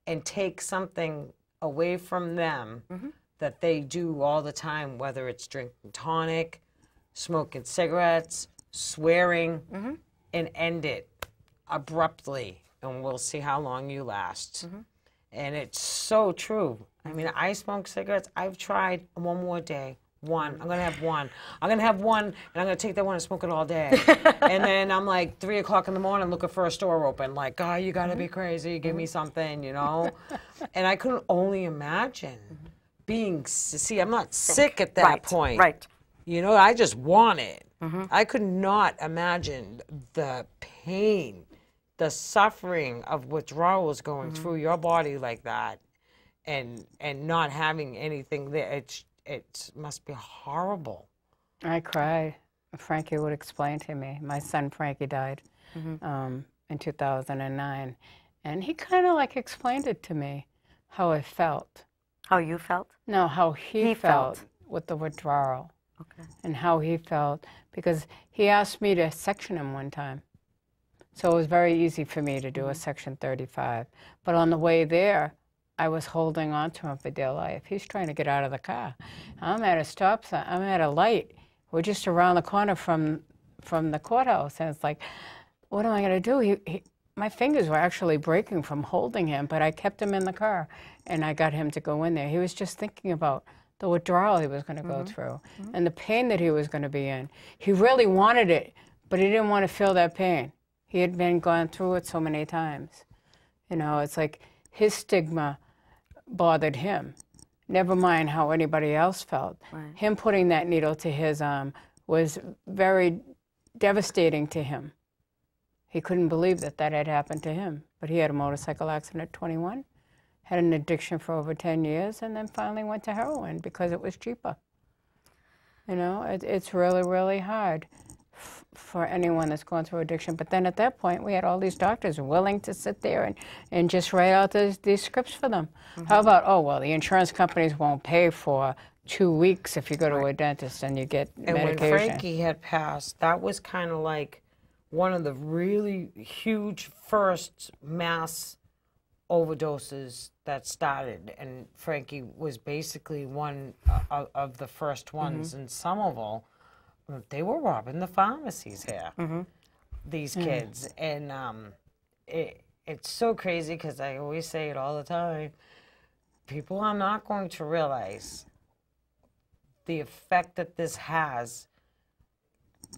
[SPEAKER 1] and take something away from them that they do all the time, whether it's drinking tonic, smoking cigarettes, swearing, and end it abruptly, and we'll see how long you last. And it's so true. I mean, I smoke cigarettes. I've tried one more day. One. I'm going to have one. I'm going to have one, and I'm going to take that one and smoke it all day. And then I'm like 3 o'clock in the morning looking for a store open. Like, oh, you got to be crazy. Give me something, you know? And I couldn't only imagine being, see, I'm not sick at that point.
[SPEAKER 3] Right.
[SPEAKER 1] You know, I just want it. I could not imagine the pain, the suffering of withdrawals going through your body like that, and not having anything there. It must be horrible.
[SPEAKER 2] I cried. Frankie would explain to me. My son Frankie died in 2009, and he kind of like explained it to me, how I felt.
[SPEAKER 3] How you felt?
[SPEAKER 2] No, how he felt with the withdrawal.
[SPEAKER 3] Okay.
[SPEAKER 2] And how he felt, because he asked me to section him one time. So it was very easy for me to do a section 35. But on the way there, I was holding on to him for dear life. He's trying to get out of the car. I'm at a stop sign. I'm at a light. We're just around the corner from the courthouse. And it's like, what am I going to do? My fingers were actually breaking from holding him, but I kept him in the car, and I got him to go in there. He was just thinking about the withdrawal he was going to go through and the pain that he was going to be in. He really wanted it, but he didn't want to feel that pain. He had been gone through it so many times. You know, it's like his stigma bothered him. Never mind how anybody else felt.
[SPEAKER 3] Right.
[SPEAKER 2] Him putting that needle to his arm was very devastating to him. He couldn't believe that that had happened to him. But he had a motorcycle accident at 21, had an addiction for over 10 years, and then finally went to heroin because it was cheaper. You know, it's really, really hard for anyone that's going through addiction. But then at that point, we had all these doctors willing to sit there and just write out these scripts for them. How about, oh, well, the insurance companies won't pay for 2 weeks if you go to a dentist and you get medication.
[SPEAKER 1] And when Frankie had passed, that was kind of like one of the really huge first mass overdoses that started. And Frankie was basically one of the first ones in Somerville. They were robbing the pharmacies here, these kids. And it's so crazy because I always say it all the time. People are not going to realize the effect that this has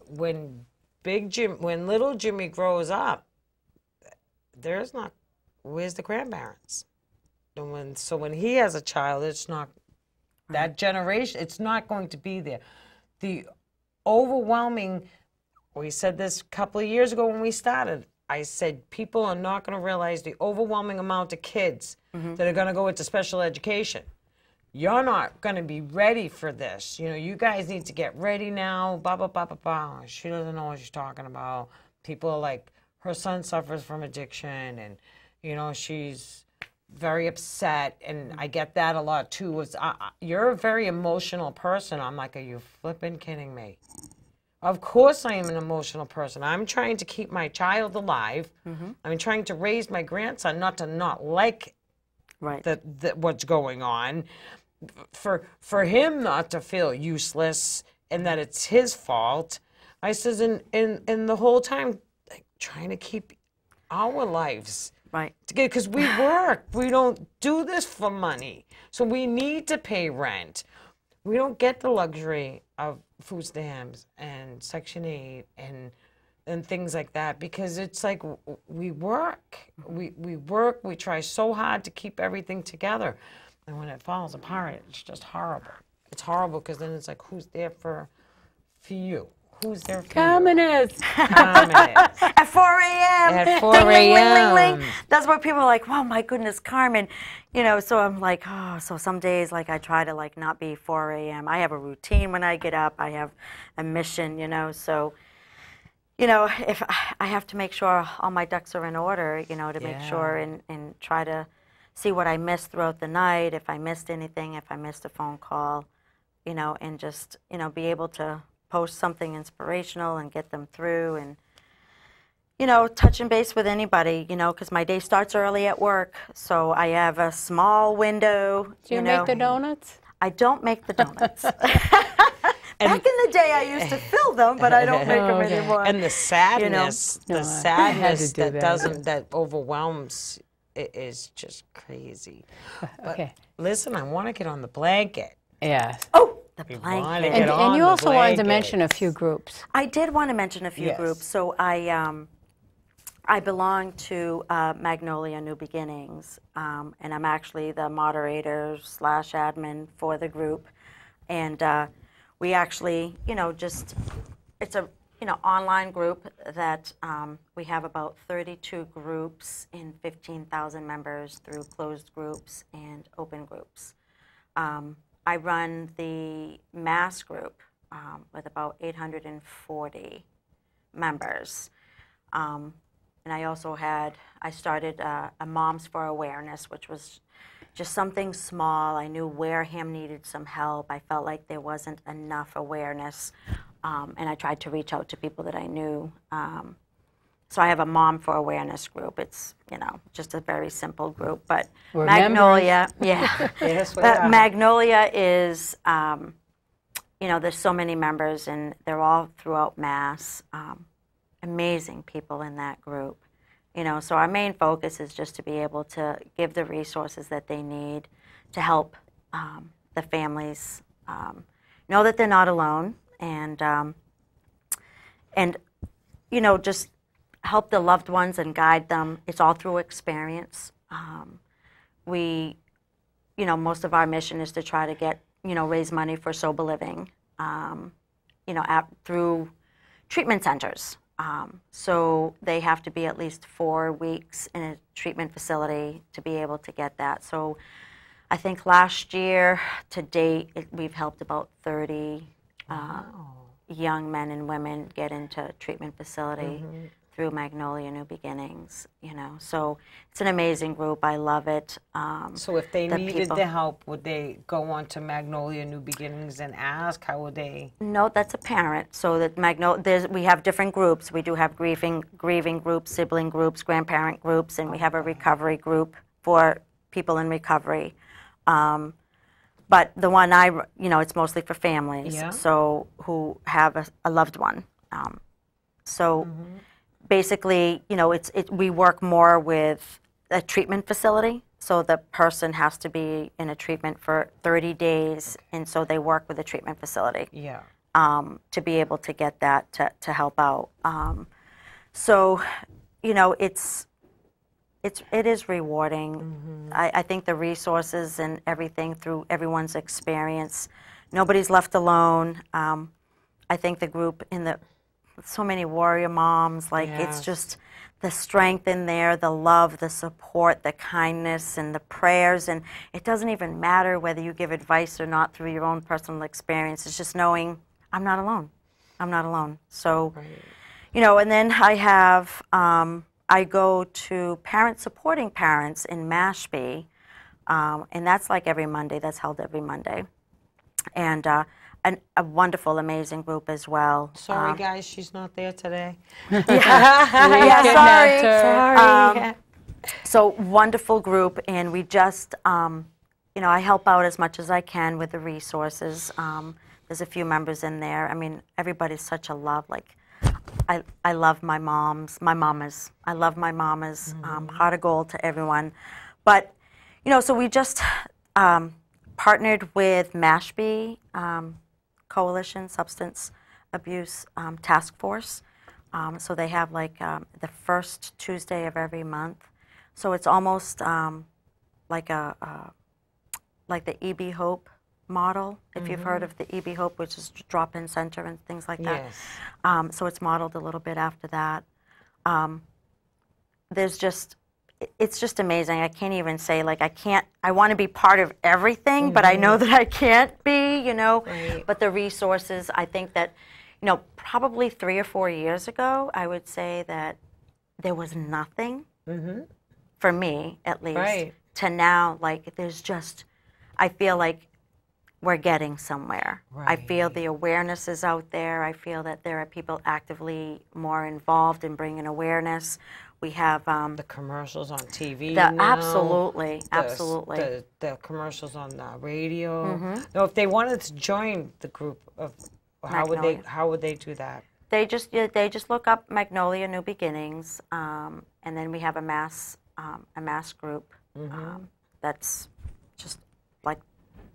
[SPEAKER 1] when little Jimmy grows up. There's not, where's the grandparents? And when he has a child, it's not, that generation, it's not going to be there. The overwhelming, we said this a couple of years ago when we started, I said people are not going to realize the overwhelming amount of kids that are going to go into special education. You're not going to be ready for this. You know, you guys need to get ready now, blah, blah, blah, blah, blah. She doesn't know what she's talking about. People are like, her son suffers from addiction, and, you know, she's very upset, and I get that a lot, too. You're a very emotional person. I'm like, are you flipping kidding me? Of course I am an emotional person. I'm trying to keep my child alive. I'm trying to raise my grandson not to not like what's going on. For him not to feel useless and that it's his fault. I says, in the whole time, like, trying to keep our lives together, because we work. We don't do this for money. So we need to pay rent. We don't get the luxury of food stamps and Section 8 and things like that, because it's like we work. We work. We try so hard to keep everything together. And when it falls apart, it's just horrible. It's horrible because then it's like, who's there for you? Who's there for
[SPEAKER 2] Carmen is.
[SPEAKER 1] Carmen is.
[SPEAKER 3] At 4 a.m.
[SPEAKER 1] At 4
[SPEAKER 3] Ding, ling, ling, ling,
[SPEAKER 1] a.m.
[SPEAKER 3] ling. That's where people are like, "Wow, my goodness, Carmen." You know, so I'm like, oh, so some days like I try to like not be 4 a.m. I have a routine when I get up. I have a mission, you know, so you know, if I have to make sure all my ducks are in order, you know, to make sure and try to see what I missed throughout the night, if I missed anything, if I missed a phone call, you know, and just, you know, be able to post something inspirational and get them through and, you know, touching base with anybody, you know, because my day starts early at work, so I have a small window.
[SPEAKER 2] Do you make the donuts?
[SPEAKER 3] I don't make the donuts. Back in the day, I used to fill them, but I don't make them anymore.
[SPEAKER 1] And the sadness,
[SPEAKER 3] You know?
[SPEAKER 1] the sadness
[SPEAKER 2] do
[SPEAKER 1] that
[SPEAKER 2] that.
[SPEAKER 1] doesn't, that overwhelms, it is just crazy. But
[SPEAKER 2] Okay.
[SPEAKER 1] listen, I want to get on the blanket.
[SPEAKER 2] Yes.
[SPEAKER 3] Oh, the
[SPEAKER 1] wanna
[SPEAKER 3] blanket.
[SPEAKER 1] get
[SPEAKER 2] And
[SPEAKER 1] on
[SPEAKER 2] you
[SPEAKER 1] the
[SPEAKER 2] also wanted to
[SPEAKER 1] blanket.
[SPEAKER 2] mention a few groups.
[SPEAKER 3] I did want to mention a few
[SPEAKER 1] Yes.
[SPEAKER 3] groups. So I belong to Magnolia New Beginnings, and I'm actually the moderator / admin for the group. And we actually, you know, it's a, you know, online group that we have about 32 groups and 15,000 members through closed groups and open groups. I run the mass group with about 840 members. And I also I started a Moms for Awareness, which was just something small. I knew Wareham needed some help. I felt like there wasn't enough awareness. And I tried to reach out to people that I knew. So I have a Mom for Awareness group. It's, you know, just a very simple group. But
[SPEAKER 2] We're
[SPEAKER 3] Magnolia, yeah.
[SPEAKER 1] Yes, we are.
[SPEAKER 3] Magnolia is, you know, there's so many members, and they're all throughout Mass. Amazing people in that group, you know, so our main focus is just to be able to give the resources that they need to help the families know that they're not alone, and you know, just help the loved ones and guide them. It's all through experience. We, you know, most of our mission is to try to get, you know, raise money for sober living, you know, through treatment centers. So they have to be at least 4 weeks in a treatment facility to be able to get that. So I think last year to date, we've helped about 30 young men and women get into a treatment facility through Magnolia New Beginnings, you know. So it's an amazing group. I love it.
[SPEAKER 1] So if they needed
[SPEAKER 3] people-
[SPEAKER 1] the help, would they go on to Magnolia New Beginnings and ask? How would they?
[SPEAKER 3] No, that's a parent. So that we have different groups. We do have grieving groups, sibling groups, grandparent groups, and we have a recovery group for people in recovery. But the one you know, it's mostly for families,
[SPEAKER 1] Yeah.
[SPEAKER 3] so who have a loved one. Basically, you know, we work more with a treatment facility. So the person has to be in a treatment for 30 days, and so they work with a treatment facility.
[SPEAKER 1] Yeah.
[SPEAKER 3] To be able to get that to help out. So, you know, it is rewarding. I think the resources and everything through everyone's experience, nobody's left alone. I think the group so many warrior moms, like it's
[SPEAKER 1] Yes.
[SPEAKER 3] just the strength in there, the love, the support, the kindness, and the prayers. And it doesn't even matter whether you give advice or not through your own personal experience. It's just knowing I'm not alone. I'm not alone. So, you know, and then I have, I go to Parents Supporting Parents in Mashpee, and that's like every Monday. That's held every Monday. And a wonderful, amazing group as well.
[SPEAKER 1] Sorry, guys, she's not there today.
[SPEAKER 3] Sorry. So wonderful group, and we just, you know, I help out as much as I can with the resources. There's a few members in there. I mean, everybody's such a love. Like, I love my mamas. I love my mamas. Heart of gold to everyone. But, you know, so we just partnered with Mashpee Coalition Substance Abuse Task Force. So they have like the first Tuesday of every month. So it's almost like the EB Hope model, if you've heard of the EB Hope, which is drop-in center and things like that.
[SPEAKER 1] Yes.
[SPEAKER 3] So it's modeled a little bit after that. There's just, it's just amazing. I can't even say, like, I want to be part of everything, but I know that I can't be, you know.
[SPEAKER 1] Right.
[SPEAKER 3] But the resources, I think that, you know, probably 3 or 4 years ago, I would say that there was nothing, for me at least,
[SPEAKER 1] Right.
[SPEAKER 3] to now, like, there's just, I feel like we're getting somewhere. I feel the awareness is out there. I feel that there are people actively more involved in bringing awareness. We have
[SPEAKER 1] The commercials on TV
[SPEAKER 3] the,
[SPEAKER 1] now.
[SPEAKER 3] absolutely, absolutely.
[SPEAKER 1] The commercials on the radio. No, if they wanted to join the group of,
[SPEAKER 3] Magnolia.
[SPEAKER 1] how would they do that?
[SPEAKER 3] They just look up Magnolia New Beginnings, and then we have a mass group that's just like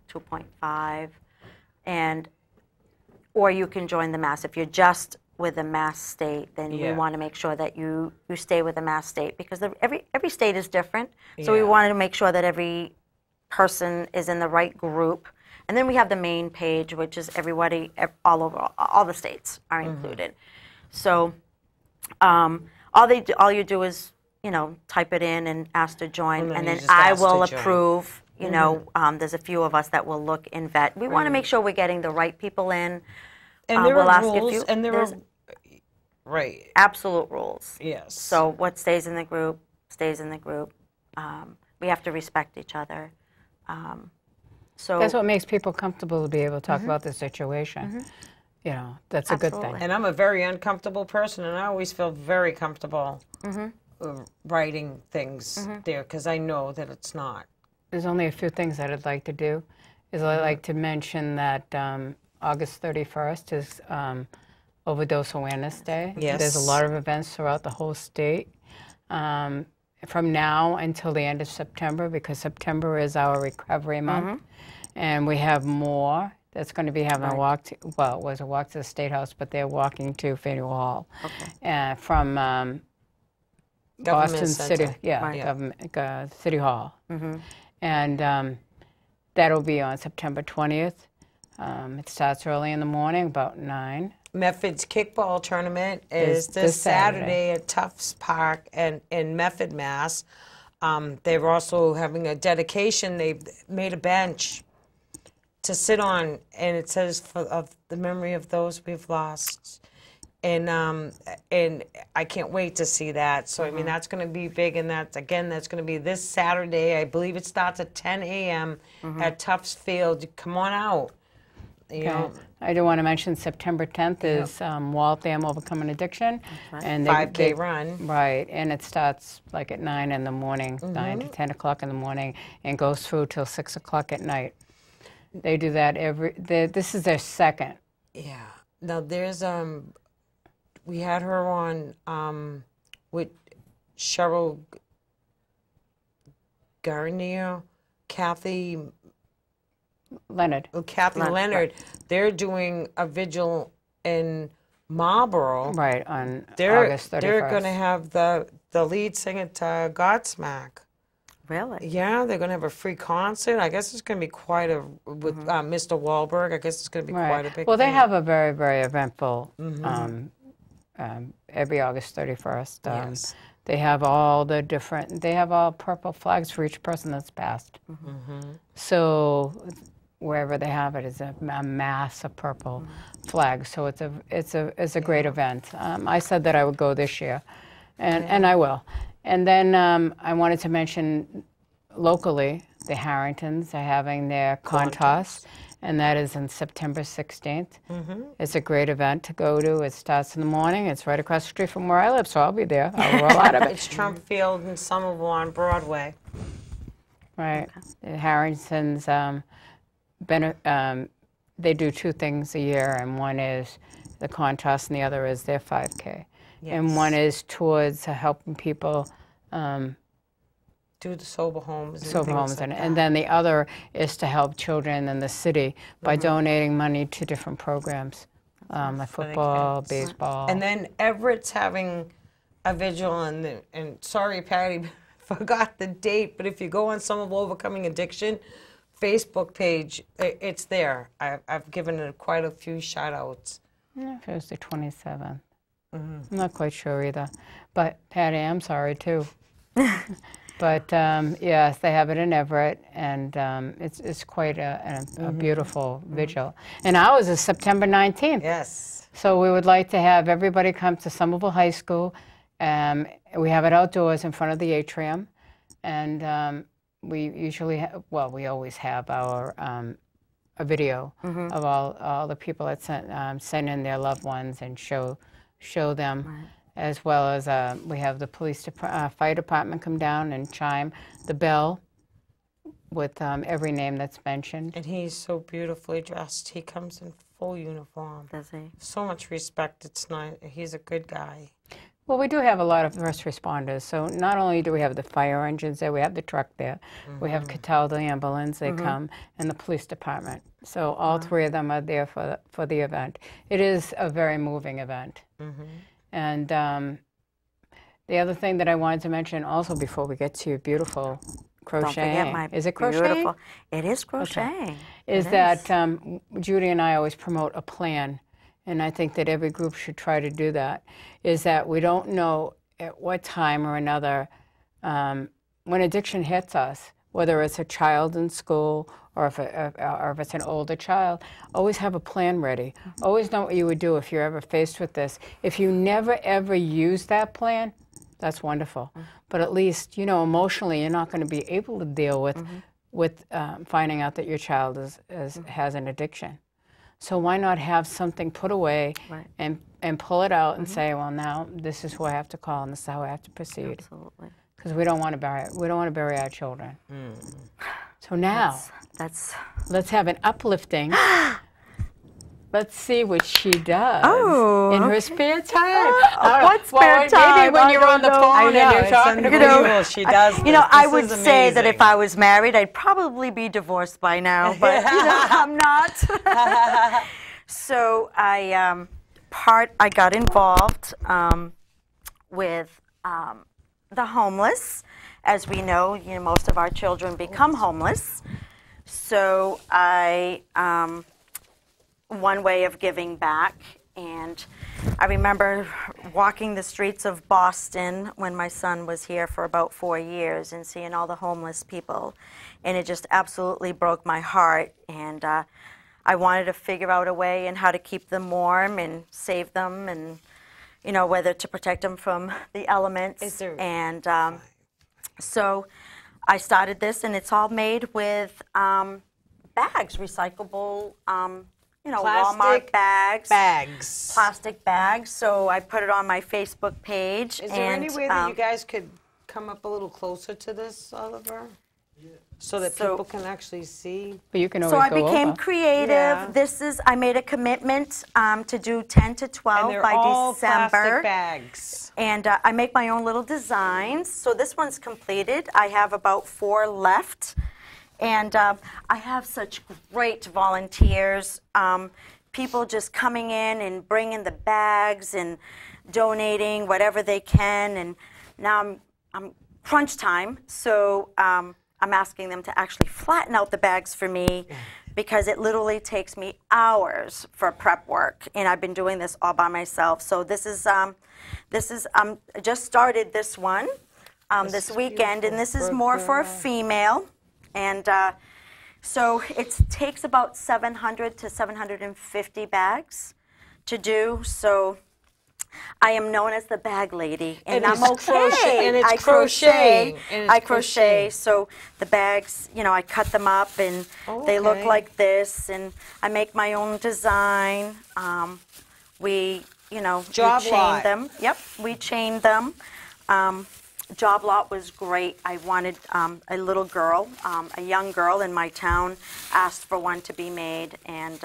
[SPEAKER 3] 2.5, and or you can join the mass if you're just with a mass state. Then we want to make sure that you stay with a mass state, because every state is different. So we wanted to make sure that every person is in the right group. And then we have the main page, which is everybody, all over, all the states are included. So all you do is, you know, type it in and ask to join, and then I will approve. You know, there's a few of us that will look and vet. We want to make sure we're getting the right people in.
[SPEAKER 1] And there
[SPEAKER 3] we'll
[SPEAKER 1] are
[SPEAKER 3] ask
[SPEAKER 1] rules, and there are
[SPEAKER 3] absolute rules.
[SPEAKER 1] Yes.
[SPEAKER 3] So what stays in the group stays in the group. We have to respect each other. So
[SPEAKER 2] That's what makes people comfortable to be able to talk about the situation. You know, that's a good thing.
[SPEAKER 3] Absolutely.
[SPEAKER 1] And I'm a very uncomfortable person, and I always feel very comfortable writing things there, because I know that it's not.
[SPEAKER 2] There's only a few things that I'd like to do. I'd like to mention that August 31st is Overdose Awareness Day.
[SPEAKER 1] Yes.
[SPEAKER 2] There's a lot of events throughout the whole state. From now until the end of September, because September is our recovery month, and we have more that's going to be having a walk to, well, it was a walk to the State House, but they're walking to Faneuil Hall from Boston
[SPEAKER 1] Center.
[SPEAKER 2] City, Government, City Hall, and that'll be on September 20th. It starts early in the morning, about 9.
[SPEAKER 1] Mefford's kickball tournament is this Saturday at Tufts Park and in Mefford, Mass. They're also having a dedication. They made a bench to sit on, and it says of the memory of those we've lost. And I can't wait to see that. So I mean, that's going to be big, and that's going to be this Saturday. I believe it starts at 10 a.m. at Tufts Field. Come on out. You know.
[SPEAKER 2] I do want to mention September 10th is Waltham Overcoming Addiction. And
[SPEAKER 1] 5K run.
[SPEAKER 2] Right, and it starts like at 9 in the morning, 9 to 10 o'clock in the morning, and goes through till 6 o'clock at night. They do that this is their second.
[SPEAKER 1] Yeah. Now there's, we had her on with Cheryl Garnier, Kathy
[SPEAKER 2] Leonard.
[SPEAKER 1] Leonard. They're doing a vigil in Marlborough.
[SPEAKER 2] Right, on August 31st.
[SPEAKER 1] They're going to have the lead singer to Godsmack.
[SPEAKER 3] really,
[SPEAKER 1] Yeah, they're going to have a free concert. I guess it's going to be quite a, with Mr. Wahlberg, I guess it's going to be quite a big
[SPEAKER 2] Well, they
[SPEAKER 1] thing.
[SPEAKER 2] have a very, very eventful every August 31st.
[SPEAKER 1] Yes.
[SPEAKER 2] They have all the different, they have all purple flags for each person that's passed. So wherever they have it is a mass of purple flags. So it's a great event. I said that I would go this year, and I will. And then I wanted to mention locally, the Harringtons are having their Contoss, and that is on September 16th. It's a great event to go to. It starts in the morning. It's right across the street from where I live, so I'll be there. I'll roll out of it.
[SPEAKER 1] It's Trump Field in Somerville on Broadway.
[SPEAKER 2] Right. The Harringtons, they do 2 things a year, and one is the Contoss, and the other is their 5K. And one is towards helping people
[SPEAKER 1] Do the sober homes. And
[SPEAKER 2] sober
[SPEAKER 1] things
[SPEAKER 2] homes,
[SPEAKER 1] like
[SPEAKER 2] and then the other is to help children in the city by donating money to different programs, like football,
[SPEAKER 1] kids.
[SPEAKER 2] baseball.
[SPEAKER 1] And then Everett's having a vigil, and sorry, Patty, forgot the date, but if you go on Somerville Overcoming Addiction, Facebook page, it's there. I've given it quite a few shout outs.
[SPEAKER 2] Yeah, if it was the 27th. I'm not quite sure either. But Patty, I'm sorry too. But yes, they have it in Everett, and it's quite a beautiful vigil. And ours is September 19th.
[SPEAKER 1] Yes.
[SPEAKER 2] So we would like to have everybody come to Somerville High School. We have it outdoors in front of the atrium, and we usually we always have our a video of all the people that send in their loved ones and show them, as well as we have the fire department come down and chime the bell with every name that's mentioned.
[SPEAKER 1] And he's so beautifully dressed. He comes in full uniform.
[SPEAKER 3] Does he?
[SPEAKER 1] So much respect. It's not. He's a good guy.
[SPEAKER 2] Well, we do have a lot of first responders. So not only do we have the fire engines there, we have the truck there. We have Cattell, the ambulance, they come, and the police department. So all three of them are there for the event. It is a very moving event. And the other thing that I wanted to mention also before we get to your beautiful crocheting.
[SPEAKER 3] Don't forget my
[SPEAKER 2] is it crocheting?
[SPEAKER 3] Beautiful. It is crocheting.
[SPEAKER 2] Okay. Is that Judy and I always promote a plan, and I think that every group should try to do that, is that we don't know at what time or another when addiction hits us, whether it's a child in school or if it's an older child, always have a plan ready. Always know what you would do if you're ever faced with this. If you never, ever use that plan, that's wonderful. But at least, emotionally, you're not going to be able to deal with finding out that your child has an addiction. So why not have something put away and pull it out and say, well, now this is who I have to call and this is how I have to proceed.
[SPEAKER 3] Absolutely.
[SPEAKER 2] Because we don't want to bury our children. So now, let's have an uplifting. Let's see what she does in her spare time.
[SPEAKER 3] What spare time?
[SPEAKER 2] Maybe when you're on the phone and you're talking to people.
[SPEAKER 1] She does.
[SPEAKER 3] I would say that if I was married, I'd probably be divorced by now, but I'm not. So I got involved with the homeless. As we know, most of our children become homeless. So one way of giving back, and I remember walking the streets of Boston when my son was here for about 4 years and seeing all the homeless people, and it just absolutely broke my heart, and I wanted to figure out a way and how to keep them warm and save them, and whether to protect them from the elements. And so I started this, and it's all made with bags, recyclable Walmart bags. Plastic bags. So I put it on my Facebook page.
[SPEAKER 1] Is there any way that you guys could come up a little closer to this, Oliver? Yeah. So that people can actually see?
[SPEAKER 2] But you can always
[SPEAKER 3] go I became creative. Yeah. I made a commitment to do 10 to 12
[SPEAKER 1] and
[SPEAKER 3] by
[SPEAKER 1] all
[SPEAKER 3] December.
[SPEAKER 1] Plastic bags.
[SPEAKER 3] And I make my own little designs. So this one's completed. I have about 4 left. And I have such great volunteers, people just coming in and bringing the bags and donating whatever they can. And now I'm crunch time, so I'm asking them to actually flatten out the bags for me because it literally takes me hours for prep work. And I've been doing this all by myself. So this is I just started this one this weekend, and this is more for a female. And so it takes about 700 to 750 bags to do. So I am known as the bag lady, and I'm okay. I crochet. So the bags, I cut them up, and they look like this. And I make my own design. We chain them. Yep, we chain them. Job lot was great. I wanted a little girl, a young girl in my town asked for one to be made, and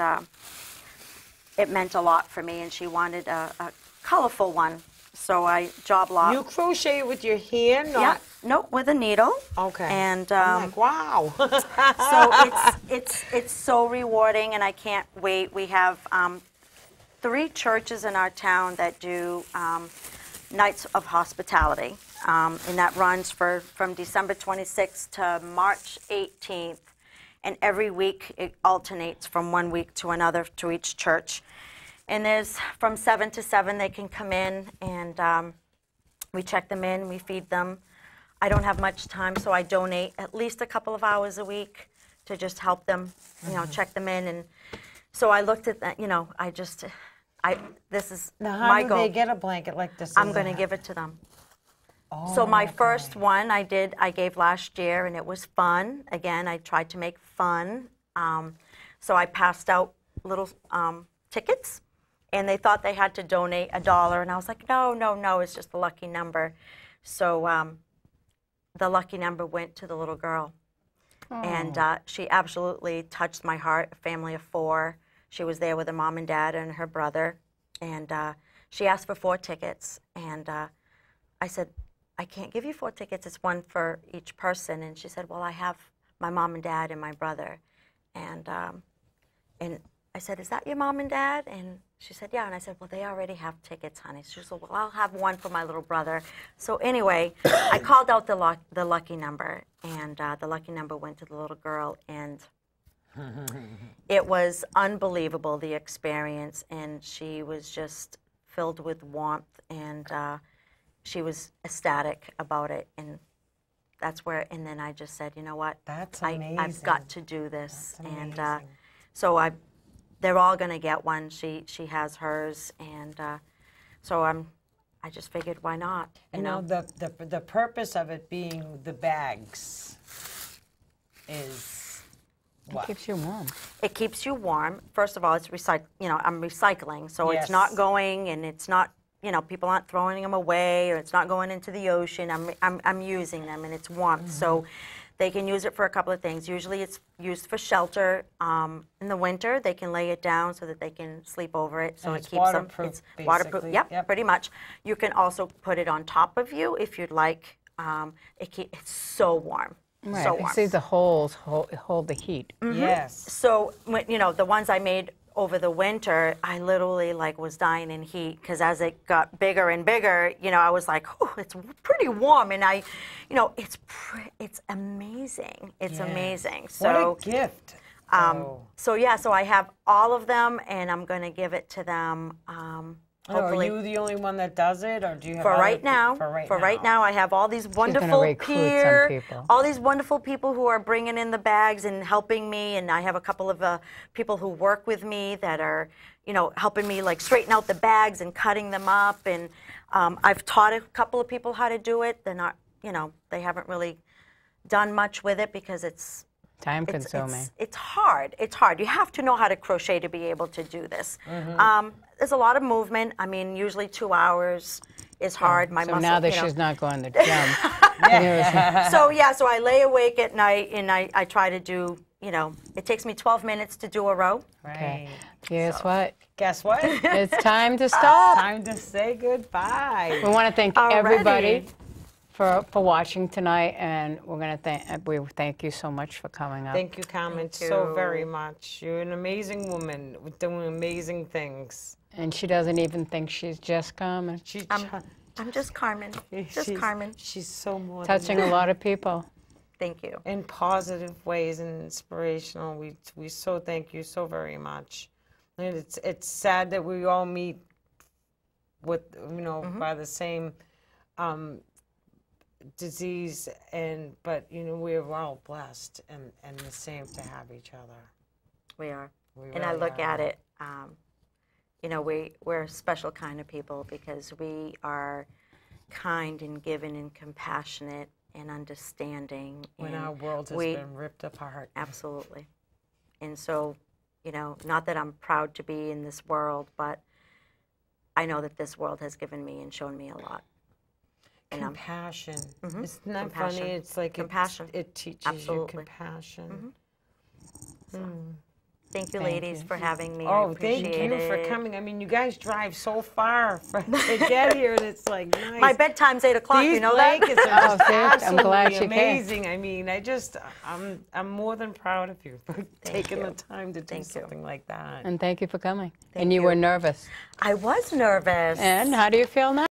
[SPEAKER 3] it meant a lot for me, and she wanted a colorful one. So job lot.
[SPEAKER 1] You crochet with your hand?
[SPEAKER 3] Yeah, no, with a needle.
[SPEAKER 1] Okay.
[SPEAKER 3] And
[SPEAKER 1] I'm like, wow.
[SPEAKER 3] So it's so rewarding, and I can't wait. We have 3 churches in our town that do Nights of Hospitality. And that runs from December 26th to March 18th. and every week it alternates from one week to another to each church. And there's from 7 to 7 they can come in, and we check them in, we feed them. I don't have much time, so I donate at least a couple of hours a week to just help them, you know, check them in. And so I looked at that, you know, this is
[SPEAKER 1] Now, how
[SPEAKER 3] my
[SPEAKER 1] do
[SPEAKER 3] goal.
[SPEAKER 1] they get a blanket like this?
[SPEAKER 3] I'm going to give it to them. So my first one I gave last year, and it was fun. Again, I tried to make fun. So I passed out little tickets, and they thought they had to donate $1, and I was like, no, no, no, it's just a lucky number. So the lucky number went to the little girl, and she absolutely touched my heart. A family of 4. She was there with her mom and dad and her brother, and she asked for 4 tickets, and I said, I can't give you 4 tickets, it's one for each person. And she said, well, I have my mom and dad and my brother. And I said, is that your mom and dad? And she said, yeah. And I said, well, they already have tickets, honey. She said, well, I'll have one for my little brother. So anyway, I called out the lucky number, and the lucky number went to the little girl. And it was unbelievable, the experience. And she was just filled with warmth, and she was ecstatic about it. And that's where, and then I just said, you know what?
[SPEAKER 1] That's amazing.
[SPEAKER 3] I've got to do this.
[SPEAKER 1] That's
[SPEAKER 3] and
[SPEAKER 1] amazing.
[SPEAKER 3] so they're all going to get one. She has hers, and so I just figured, why not?
[SPEAKER 1] You know, the purpose of it being the bags is what?
[SPEAKER 2] It keeps you warm.
[SPEAKER 3] It keeps you warm. First of all, it's you know, I'm recycling, so
[SPEAKER 1] Yes.
[SPEAKER 3] it's not going, and it's not, you know, people aren't throwing them away, or it's not going into the ocean. I'm using them, and it's warmth. So they can use it for a couple of things. Usually it's used for shelter. In the winter, they can lay it down so that they can sleep over it. So
[SPEAKER 1] And
[SPEAKER 3] it
[SPEAKER 1] it's
[SPEAKER 3] keeps
[SPEAKER 1] waterproof,
[SPEAKER 3] them. It's waterproof.
[SPEAKER 1] basically.
[SPEAKER 3] Yep,
[SPEAKER 1] Yep.
[SPEAKER 3] pretty much. You can also put it on top of you if you'd like. It's so warm.
[SPEAKER 2] Right.
[SPEAKER 3] So
[SPEAKER 2] You
[SPEAKER 3] warm.
[SPEAKER 2] see the holes hold the heat.
[SPEAKER 1] Yes.
[SPEAKER 3] So, you know, the ones I made over the winter, I literally was dying in heat, because as it got bigger and bigger, you know, I was like, oh, it's pretty warm, and you know, it's amazing. It's
[SPEAKER 1] Yes.
[SPEAKER 3] amazing.
[SPEAKER 1] What
[SPEAKER 3] So,
[SPEAKER 1] a gift.
[SPEAKER 3] so yeah, so I have all of them, and I'm going to give it to them. Hopefully,
[SPEAKER 1] are you the only one that does it, or do you have
[SPEAKER 3] for
[SPEAKER 1] other
[SPEAKER 3] right now,
[SPEAKER 1] For right now,
[SPEAKER 3] I have all these wonderful
[SPEAKER 2] recruit some people.
[SPEAKER 3] all these wonderful people who are bringing in the bags and helping me, and I have a couple of people who work with me that are, you know, helping me straighten out the bags and cutting them up, and I've taught a couple of people how to do it. They're not, you know, they haven't really done much with it because it's
[SPEAKER 2] Time consuming.
[SPEAKER 3] It's hard. It's hard. You have to know how to crochet to be able to do this. There's a lot of movement. I mean, usually 2 hours is hard. My
[SPEAKER 2] So
[SPEAKER 3] muscle,
[SPEAKER 2] now that
[SPEAKER 3] you know.
[SPEAKER 2] she's not going to jump.
[SPEAKER 3] So yeah, so I lay awake at night, and I try to do, you know, it takes me 12 minutes to do a row.
[SPEAKER 1] Right.
[SPEAKER 2] Guess what?
[SPEAKER 1] Guess what?
[SPEAKER 2] It's time to stop.
[SPEAKER 1] Time to say goodbye.
[SPEAKER 2] We want to thank
[SPEAKER 3] Alrighty.
[SPEAKER 2] everybody for watching tonight, and we're going to thank you so much for coming up.
[SPEAKER 1] Thank you, Carmen,
[SPEAKER 3] Thank
[SPEAKER 1] so
[SPEAKER 3] you.
[SPEAKER 1] very much. You're an amazing woman with doing amazing things.
[SPEAKER 2] And she doesn't even think she's just Carmen.
[SPEAKER 3] I'm just Carmen. Just Carmen.
[SPEAKER 1] She's so more
[SPEAKER 2] Touching
[SPEAKER 1] than
[SPEAKER 2] a
[SPEAKER 1] that.
[SPEAKER 2] lot of people.
[SPEAKER 3] Thank you.
[SPEAKER 1] In positive ways and inspirational. We so thank you so very much. And it's sad that we all meet with, you know, by the same disease, but you know, we're all blessed and the same to have each other.
[SPEAKER 3] We are.
[SPEAKER 1] We
[SPEAKER 3] And I
[SPEAKER 1] really
[SPEAKER 3] look
[SPEAKER 1] are.
[SPEAKER 3] at it, you know, we're a special kind of people because we are kind and giving and compassionate and understanding.
[SPEAKER 1] When
[SPEAKER 3] and
[SPEAKER 1] our world has been ripped apart.
[SPEAKER 3] Absolutely. And so, you know, not that I'm proud to be in this world, but I know that this world has given me and shown me a lot. And
[SPEAKER 1] Compassion. Isn't that
[SPEAKER 3] Compassion.
[SPEAKER 1] funny? It's like
[SPEAKER 3] Compassion.
[SPEAKER 1] It teaches
[SPEAKER 3] Absolutely.
[SPEAKER 1] you compassion.
[SPEAKER 3] Thank you,
[SPEAKER 2] Thank
[SPEAKER 3] ladies,
[SPEAKER 2] you.
[SPEAKER 3] for having me. I
[SPEAKER 1] Oh,
[SPEAKER 3] appreciate
[SPEAKER 1] thank you for
[SPEAKER 3] it.
[SPEAKER 1] coming. I mean, you guys drive so far to get here, and it's like nice.
[SPEAKER 3] My bedtime's 8 o'clock,
[SPEAKER 1] These
[SPEAKER 3] you know that?
[SPEAKER 1] blankets are just
[SPEAKER 2] see, I'm glad
[SPEAKER 1] absolutely
[SPEAKER 2] she came.
[SPEAKER 1] amazing. I mean, I'm more than proud of you for taking
[SPEAKER 3] you.
[SPEAKER 1] the time to do
[SPEAKER 3] Thank you.
[SPEAKER 1] something like that.
[SPEAKER 2] And thank you for coming.
[SPEAKER 3] Thank
[SPEAKER 2] And you
[SPEAKER 3] you.
[SPEAKER 2] were nervous.
[SPEAKER 3] I was nervous.
[SPEAKER 2] And how do you feel now?